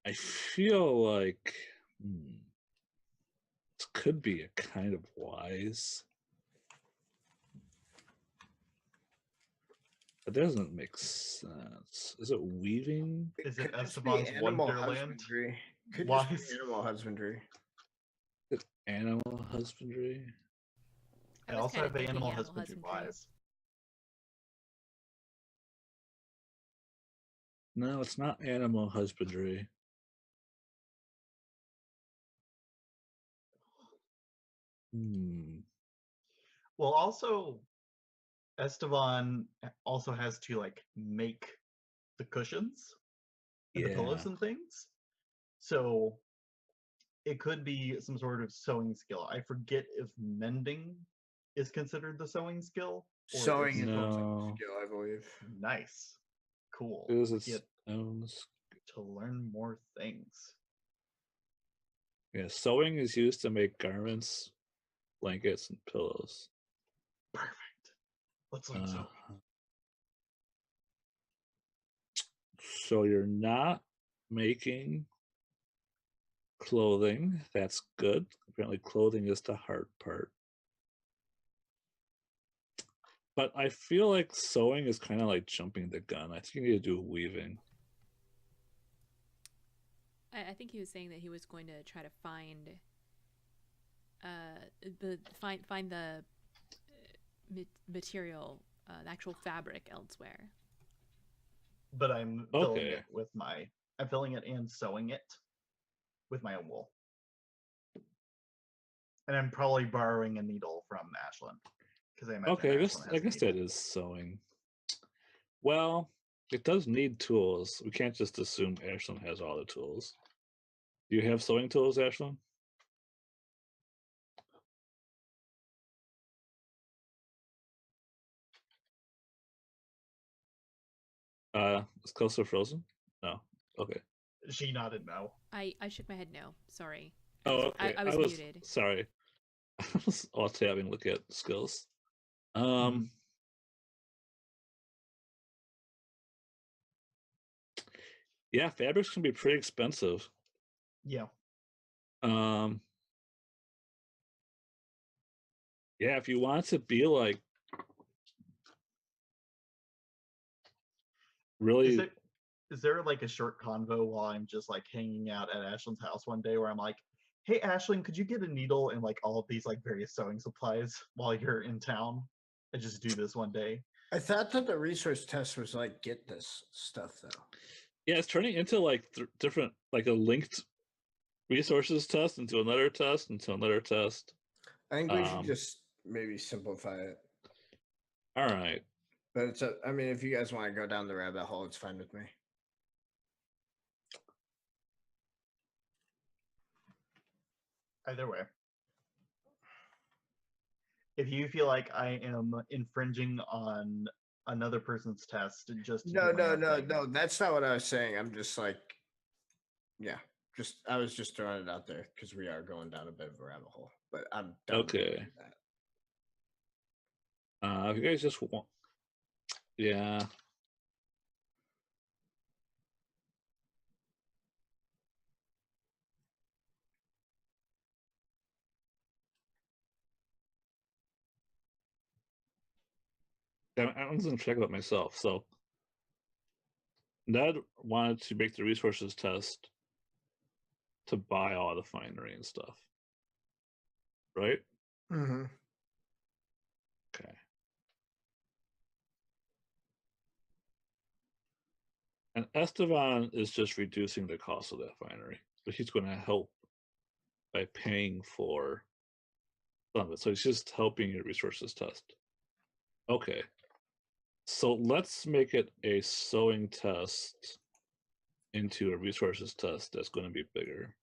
I feel like this could be a kind of wise. It doesn't make sense. Is it weaving? Is it Could just be Esteban's animal Wonderland? husbandry. Could Why just be is- animal husbandry. Is it animal husbandry? I was also kinda have thinking animal animal husbandry husbandry. wise. No, it's not animal husbandry. Well, also, Esteban also has to like make the cushions and the pillows Yeah. and things. So it could be some sort of sewing skill. I forget if mending is considered the sewing skill. Or Sewing is if also No. a skill, I believe. nice. Cool. It is We its get own. to learn more things. Yeah, sewing is used to make garments, blankets, and pillows. Perfect. Let's learn sewing. So you're not making clothing. That's good. Apparently, clothing is the hard part. But I feel like sewing is kind of like jumping the gun. I think you need to do weaving. I think he was saying that he was going to try to find the material, the actual fabric elsewhere. But I'm filling Okay. it with my I'm filling it and sewing it with my own wool. And I'm probably borrowing a needle from Ashlyn. Because I imagine Okay, Ashlyn I has a guess needle. that is sewing. Well, it does need tools. We can't just assume Ashlyn has all the tools. Do you have sewing tools, Ashlyn? Is Costa frozen? No. Okay. She nodded no. I shook my head no. Sorry. Oh, okay. I was muted. Sorry. I was also having a look at skills. Mhm. Yeah, fabrics can be pretty expensive. Yeah. Yeah, if you want to be like really Is there like a short convo while I'm just like hanging out at Ashlyn's house one day where I'm like, hey Ashlyn, could you get a needle and like all of these like various sewing supplies while you're in town? I just do this one day. I thought that the resource test was like get this stuff though. yeah, it's turning into like different like a linked resources test into another test into another test. I think we should just maybe simplify it. All right. But it's I mean, if you guys want to go down the rabbit hole, it's fine with me. Either way. If you feel like I am infringing on another person's test just to No, do my no, own no, thing, no. That's not what I was saying. I'm just like, yeah, just I was just throwing it out there because we are going down a bit of a rabbit hole. But I'm down to Okay. do that. If you guys just want, yeah. I'm just gonna check about myself. So Ned wanted to make the resources test to buy all the finery and stuff. Right? Mm-hmm. Okay. And Esteban is just reducing the cost of that finery. But he's gonna help by paying for some of it. So he's just helping your resources test. Okay. So let's make it a sewing test into a resources test that's going to be bigger.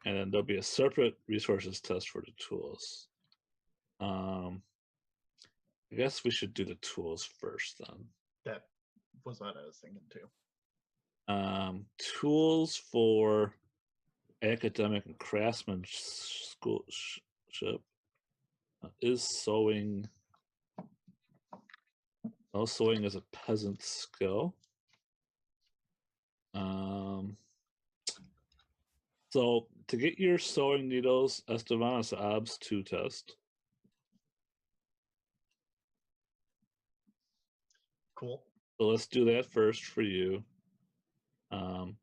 And then there'll be a separate resources test for the tools. I guess we should do the tools first then. that was what I was thinking too. Tools for academic and craftsman township. Is sewing? Well, sewing is a peasant skill. So to get your sewing needles, Esteban, it's OBS 2 test. Cool. So let's do that first for you. You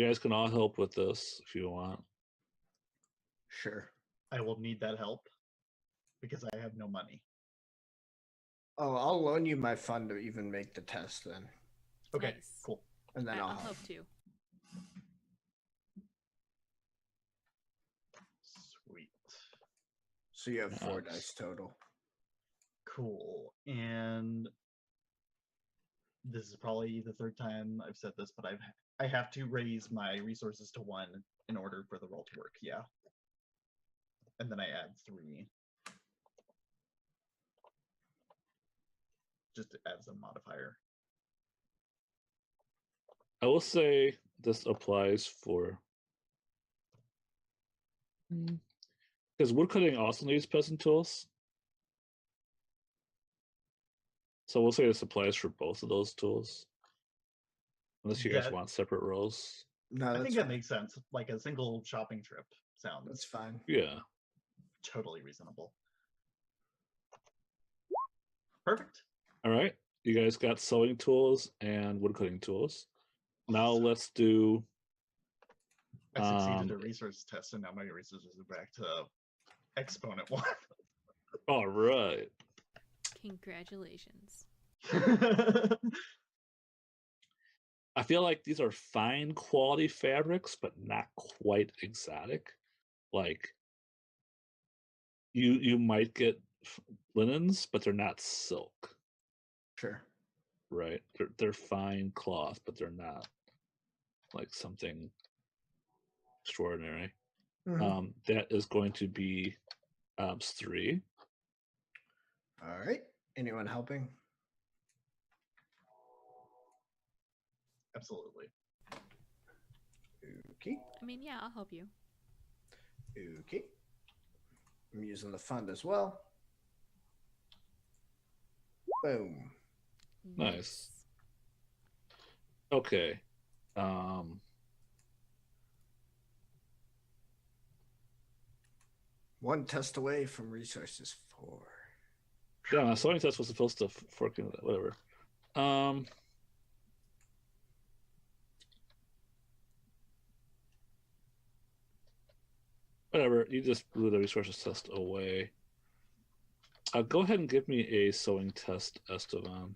guys can all help with this if you want. Sure. I will need that help because I have no money. Oh, I'll loan you my fund to even make the test then. Okay, Nice. cool. And then I'll I'll help too. Sweet. So you have 4 Nice. dice total. Cool. And this is probably the third time I've said this, but I have to raise my resources to 1 in order for the roll to work. Yeah. And then I add 3. Just as a modifier. I will say this applies for because woodcutting also needs peasant tools. So we'll say this applies for both of those tools. Unless you guys That- want separate rolls. No, I that's think fine. that makes sense. Like a single shopping trip sounds That's fine. Yeah. totally reasonable. Perfect. All right. You guys got sewing tools and woodcutting tools. Now Awesome. let's do I succeeded a resource test, and now my resources are back to exponent 1. all right. Congratulations. I feel like these are fine quality fabrics, but not quite exotic. Like you might get linens, but they're not silk, Sure. right? They're fine cloth, but they're not like something extraordinary. Mhm. That is going to be OBS 3. All right. Anyone helping? Absolutely. Okay. I mean, yeah, I'll help you. Okay. I'm using the fund as well. Boom. Nice. Okay. One test away from resources 4. Yeah, my sewing test was supposed to fork into that. Whatever. Whatever. You just blew the resources test away. Go ahead and give me a sewing test, Esteban.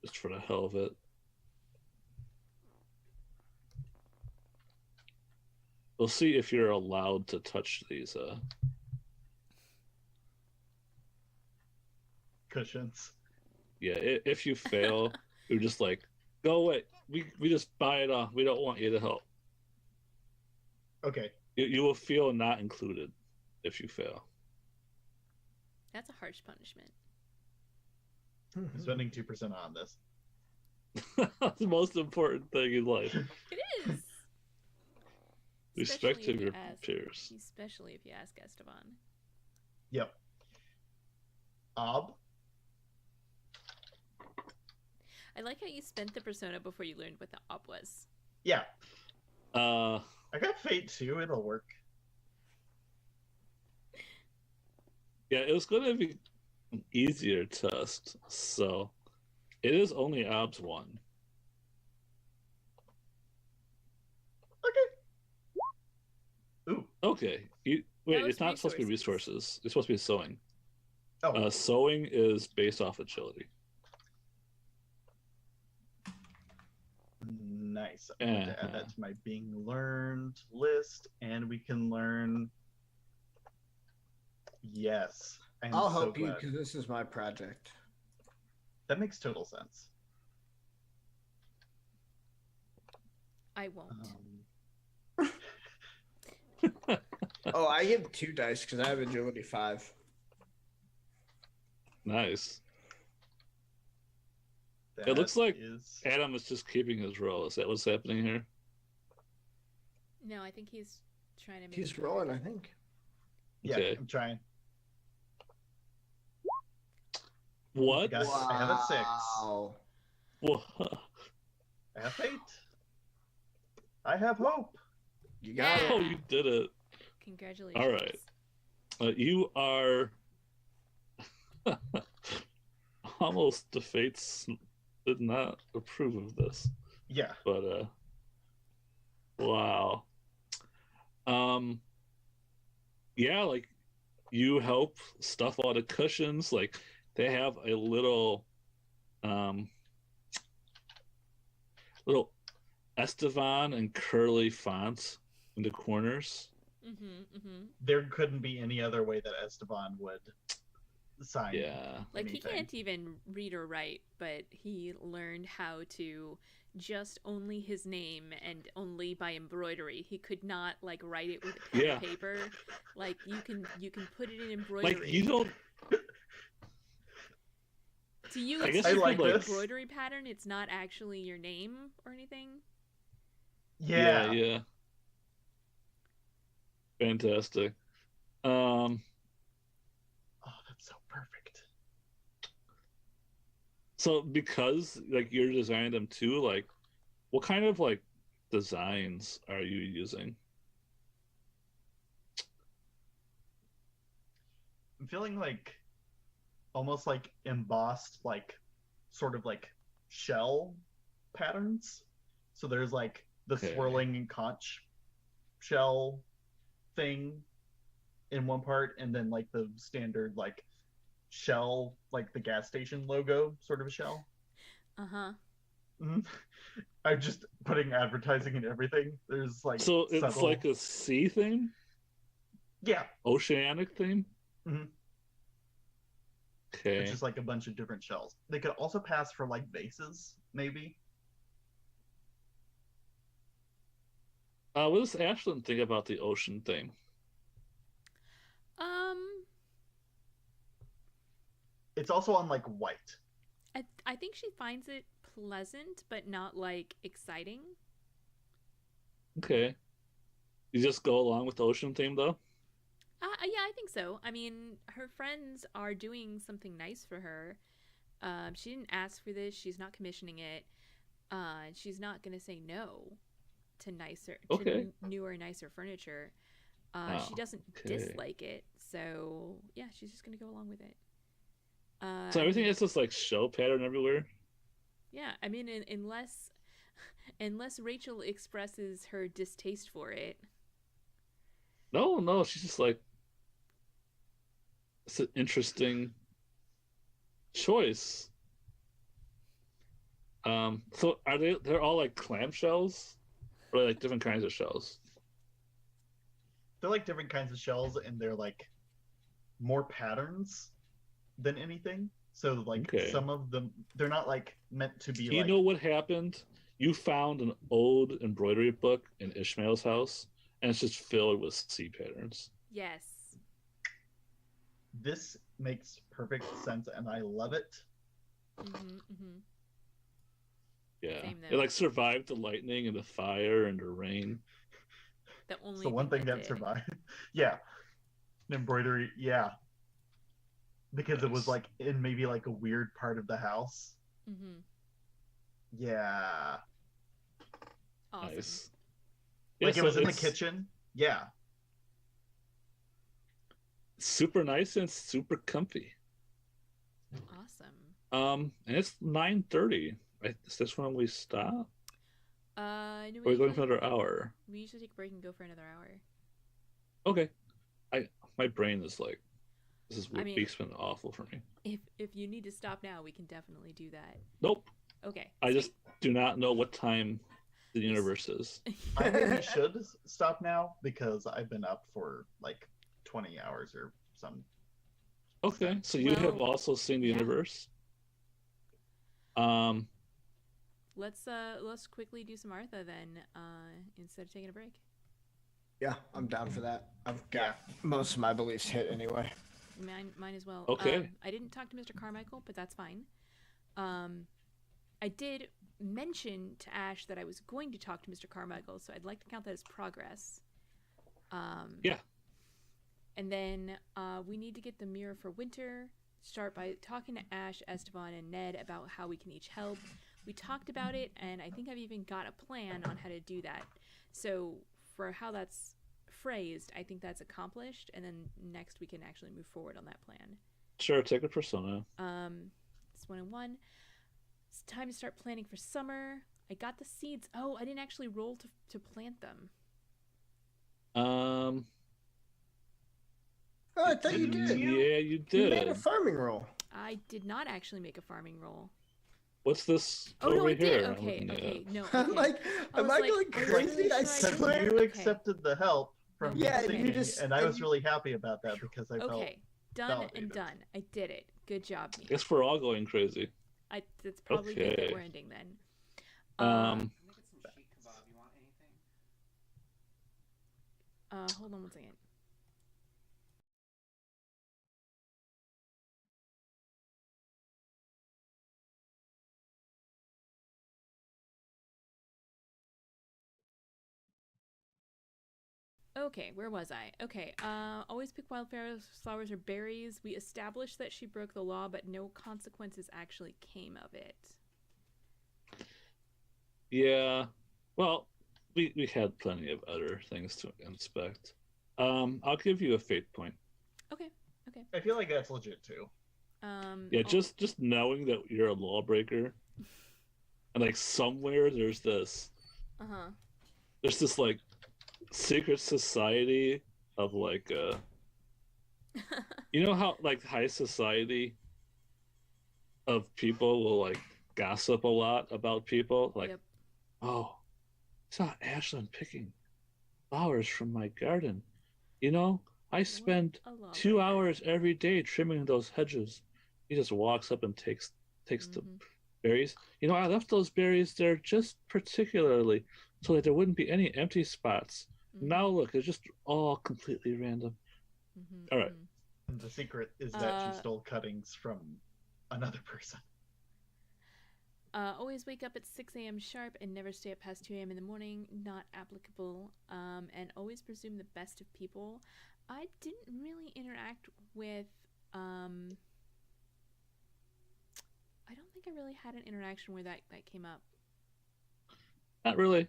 Just for the hell of it. We'll see if you're allowed to touch these. Cushions. Yeah, if you fail, you're just like, go away. We just buy it off. We don't want you to help. Okay. You will feel not included if you fail. That's a harsh punishment. I'm spending 2% on this. That's the most important thing in life. It is. Respect Especially of if your you ask- peers. Especially if you ask Esteban. Yep. I like how you spent the persona before you learned what the op was. Yeah. Uh, I got Fate too. It'll work. yeah, it was going to be an easier test, so it is only OBS 1. Okay. Ooh. Okay, wait, was it's not supposed to be resources. resources. It's supposed to be sewing. Oh. Sewing is based off agility. Nice. I'm going to add that to my being learned list, and we can learn. Yes. I'm I'll so help you glad. because this is my project. That makes total sense. I won't. Oh, I get 2 dice because I have agility 5. Nice. That looks like is... Adam is just keeping his roll. Is that what's happening here? No, I think he's trying to make. He's rolling, I think. Yeah, Okay. I'm trying. What? Guys, I have a 6. Wow. What? I have fate. I have hope. You got Yeah. Oh, you did it. Congratulations. All right. You are almost the fates did not approve of this, Yeah. but wow. Yeah, like you help stuff all the cushions. Like they have a little Estevan and curly fonts in the corners. There couldn't be any other way that Esteban would sign. Yeah. Like he anything. can't even read or write, but he learned how to just only his name and only by embroidery. He could not like write it with a pen Yeah. or paper. Like you can put it in embroidery. Like you don't. To you, I it's guess just you like could, an like- embroidery pattern. It's not actually your name or anything. Yeah. Yeah. Fantastic. Oh, that's so perfect. So because like you're designing them too, like what kind of like designs are you using? I'm feeling like almost like embossed, like sort of like shell patterns. So there's like the Okay. swirling conch shell thing in one part, and then like the standard like shell, like the gas station logo sort of a shell. Uh-huh. Mhm. I'm just putting advertising in everything. There's like So it's subtle... like a sea theme, yeah, oceanic theme. Mhm. Okay. it's just like a bunch of different shells. They could also pass for like vases, maybe. What does Ashlyn think about the ocean thing? It's also on like white. I think she finds it pleasant, but not like exciting. Okay. You just go along with the ocean theme though? Yeah, I think so. I mean, her friends are doing something nice for her. She didn't ask for this. She's not commissioning it. She's not gonna say no to Okay. newer, nicer furniture. She Oh, doesn't okay. dislike it, so yeah, she's just gonna go along with it. So I everything mean, is just like show pattern everywhere? yeah, I mean, unless Rachel expresses her distaste for it. No, she's just like it's an interesting choice. So they're all like clamshells? Or like different kinds of shells? They're like different kinds of shells, and they're like more patterns than anything. So like Okay. some of them, they're not like meant to be You like... know what happened? You found an old embroidery book in Ishmael's house, and it's just filled with sea patterns. Yes. This makes perfect sense, and I love it. Yeah. Same It though. like survived the lightning and the fire and the rain. The It's only the one thing that did. survived. Yeah. Embroidery, yeah. Because it was Nice. like in maybe like a weird part of the house. Yeah. Awesome. Nice. Like Yeah, it was so in the it's kitchen. Yeah. super nice and super comfy. Awesome. And it's 9:30. Is this when we stop? No, Or are we going for another hour? We usually take a break and go for another hour. Okay. My brain is like, this is I mean- week's been awful for me. If you need to stop now, we can definitely do that. Nope. Okay. I just do not know what time the universe is. I maybe should stop now because I've been up for like 20 hours or some. Okay, so you have Well, also seen the yeah. universe. Let's quickly do some Martha then, instead of taking a break. Yeah, I'm down for that. I've got most of my beliefs hit anyway. Mine as well. Okay. I didn't talk to Mr. Carmichael, but that's fine. I did mentioned to Ash that I was going to talk to Mr. Carmichael, so I'd like to count that as progress. Yeah. And then we need to get the mirror for winter. Start by talking to Ash, Esteban, and Ned about how we can each help. We talked about it, and I think I've even got a plan on how to do that. So for how that's phrased, I think that's accomplished, and then next we can actually move forward on that plan. Sure, take a persona. It's 1 and 1. It's time to start planning for summer. I got the seeds. Oh, I didn't actually roll to plant them. Oh, I thought you did. Yeah, you You did. made a farming roll. I did not actually make a farming roll. What's this Oh over no, I here? did. Okay, no. Okay. I'm like, am I going crazy? I sure I did. swear. You accepted the help from Yeah, you singing, just- and I was really happy about that because I felt Okay, done and validated. done. I did it. Good job, me. Guess we're all going crazy. That's probably good that Okay. we're ending then. Um, Let me get some sheep kebab. You want anything? Hold on 1 second. Okay, where was I? Okay, always pick wildflowers or berries. We established that she broke the law, but no consequences actually came of it. yeah. Well, we had plenty of other things to inspect. I'll give you a fate point. Okay. I feel like that's legit too. Yeah, I'll- just knowing that you're a lawbreaker, and like somewhere there's this like secret society of like you know how like high society of people will like gossip a lot about people, like, Yep. oh, I saw Ashlyn picking flowers from my garden. You know, I spend a lawbreaker. 2 hours every day trimming those hedges. He just walks up and takes the berries. You know, I left those berries there just particularly so that there wouldn't be any empty spots. Now look, it's just all completely random. All right. And the secret is that she stole cuttings from another person. Always wake up at 6 a.m. sharp and never stay up past 2 a.m. in the morning. Not applicable. And always presume the best of people. I didn't really interact with. I don't think I really had an interaction where that came up. Not really.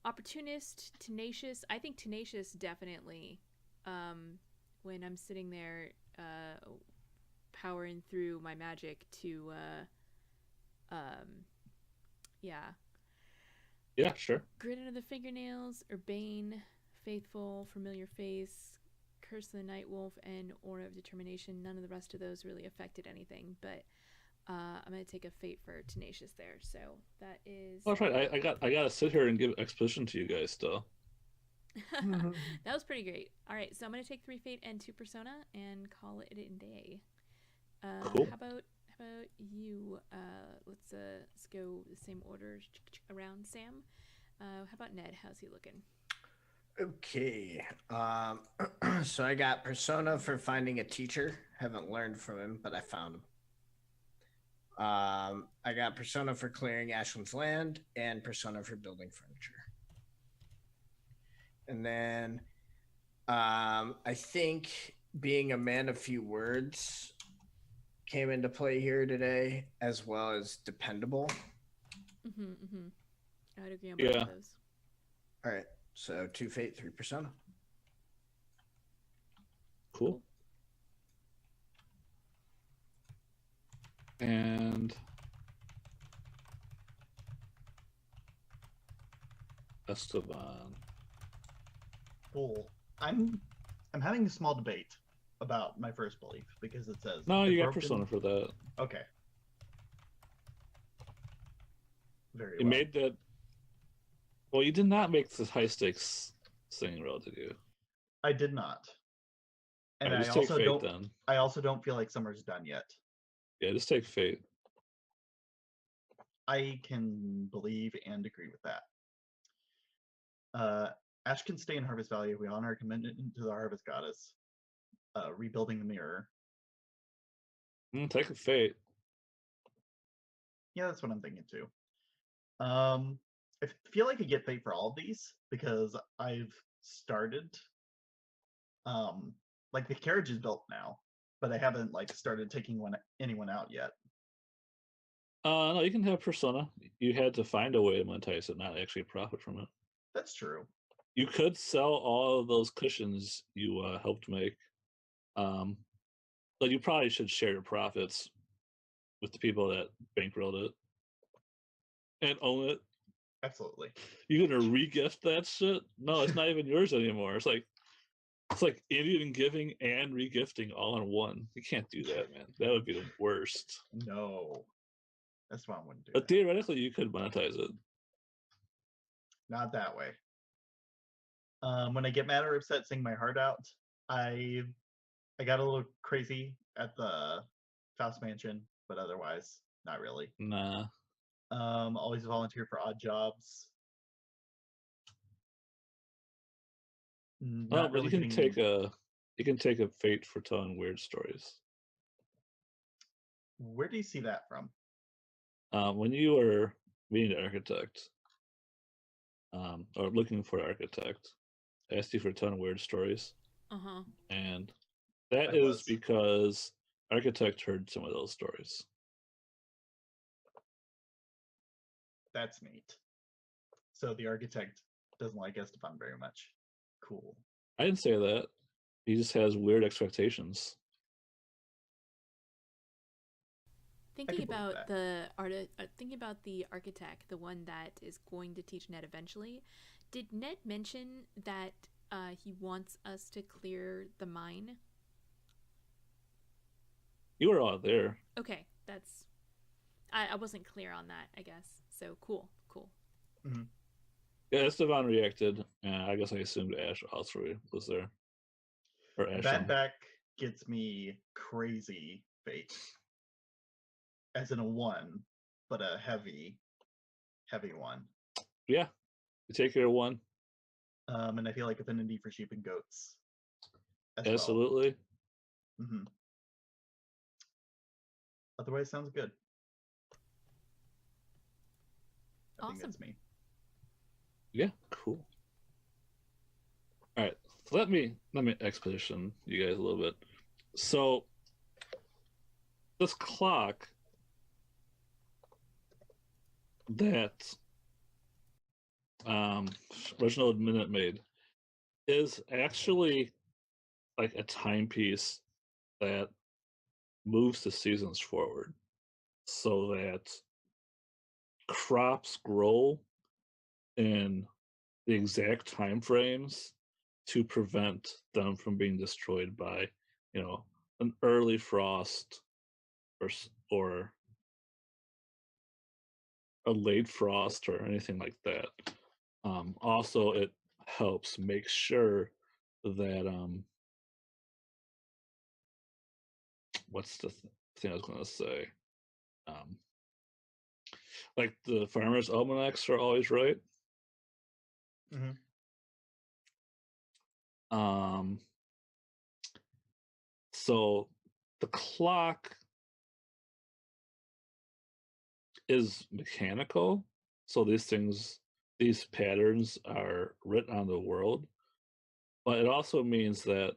Opportunist, tenacious. I think tenacious definitely. When I'm sitting there, powering through my magic to, yeah. Yeah, sure. Grit under the fingernails, urbane, faithful, familiar face, curse of the night wolf, and aura of determination. None of the rest of those really affected anything, but I'm gonna take a fate for tenacious there. So that is. Well, that's right. I gotta sit here and give exposition to you guys still. That was pretty great. All right, so I'm gonna take 3 fate and 2 persona and call it a day. Cool. How about you? Let's go the same order around. Sam. How about Ned? How's he looking? Okay. So I got persona for finding a teacher. Haven't learned from him, but I found him. I got persona for clearing Ashland's land and persona for building furniture. And then I think being a man of few words came into play here today, as well as dependable. I would agree on both of those. All right. So 2 fate, 3 persona. Cool. And Esteban. Cool. I'm having a small debate about my first belief because it says No, the you got broken- persona for that. Okay. Very You well. made that. Well, you did not make the high stakes singing roll, did you? I did not. And Alright, I just take also fate don't then. I also don't feel like summer's done yet. Yeah, just take fate. I can believe and agree with that. Ash can stay in Harvest Valley. We honor our commitment to the Harvest Goddess. Rebuilding the mirror. Take a fate. Yeah, that's what I'm thinking too. I feel like I get paid for all of these because I've started. Like the carriage is built now, but I haven't like started taking anyone out yet. No, you can have Persona. You had to find a way to monetize it, not actually profit from it. That's true. You could sell all of those cushions you helped make, but you probably should share your profits with the people that bankrolled it and own it. Absolutely. You're gonna regift that shit? No, it's not even yours anymore. It's like Indian giving and regifting all in one. You can't do that, man. That would be the worst. No, that's why I wouldn't do But that. theoretically, you could monetize it. Not that way. When I get mad or upset, sing my heart out. I got a little crazy at the Faust Mansion, but otherwise, not really. Nah. Always volunteer for odd jobs. Oh, Not but really you can getting. take a fate for telling weird stories. Where do you see that from? When you were being an architect, or looking for an architect, I asked you for telling weird stories, Uh-huh. and that I is was. because architect heard some of those stories. That's neat. So the architect doesn't like Esteban very much. Cool. I didn't say that. He just has weird expectations. Thinking can believe about that. thinking about the architect, the one that is going to teach Ned eventually, did Ned mention that he wants us to clear the mine? You were all there. Okay, that's I wasn't clear on that, I guess. So cool. Mhm. Yeah, Esteban reacted, and I guess I assumed Ash also was there. Or Ash. Bad back gets me crazy fate. As in a 1, but a heavy one. Yeah, you take care of one. And I feel like affinity for sheep and goats as Absolutely. well. Otherwise, sounds good. I think Awesome. that's me. Yeah, cool. All right, so let me exposition you guys a little bit. So this clock that Reginald Minute made is actually like a timepiece that moves the seasons forward so that crops grow in the exact time frames to prevent them from being destroyed by, an early frost or a late frost or anything like that. Also, it helps make sure that what's the thing I was going to say? Like the farmers' almanacs are always right. Mhm. So the clock is mechanical. So these patterns are written on the world. But it also means that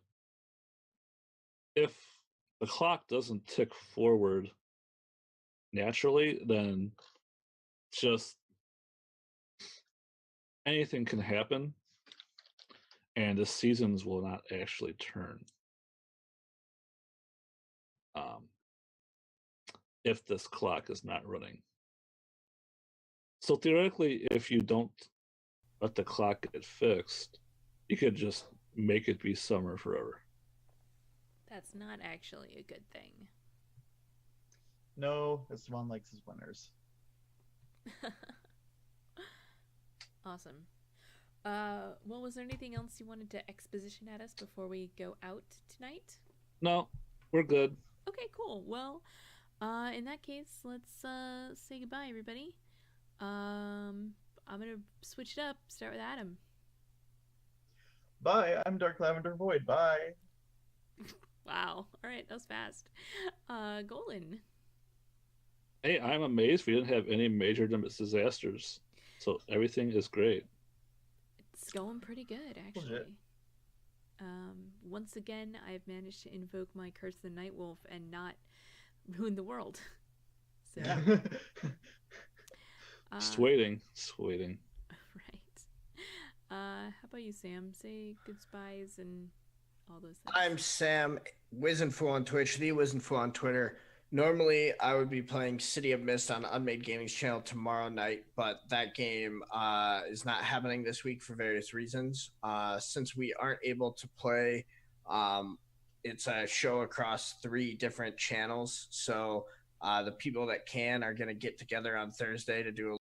if the clock doesn't tick forward naturally, then just anything can happen and the seasons will not actually turn. If this clock is not running. So theoretically, if you don't let the clock get fixed, you could just make it be summer forever. That's not actually a good thing. No, Esteban likes his winners. Awesome. Well, was there anything else you wanted to exposition at us before we go out tonight? No, we're good. Okay, cool. Well, in that case, let's say goodbye, everybody. I'm gonna switch it up. Start with Adam. Bye, I'm Dark Lavender Void. Bye. Wow. All right, that was fast. Golan. Hey, I'm amazed we didn't have any major disasters. So everything is great. It's going pretty good, actually. Legit. Once again, I've managed to invoke my Curse of the Night Wolf and not ruin the world. So, Just waiting. right. How about you, Sam? Say goodbyes and all those things. I'm Sam, Wizenfoo on Twitch, the Wizenfoo on Twitter. Normally, I would be playing City of Mist on Unmade Gaming's channel tomorrow night, but that game is not happening this week for various reasons. Since we aren't able to play, it's a show across 3 different channels. So the people that can are going to get together on Thursday to do a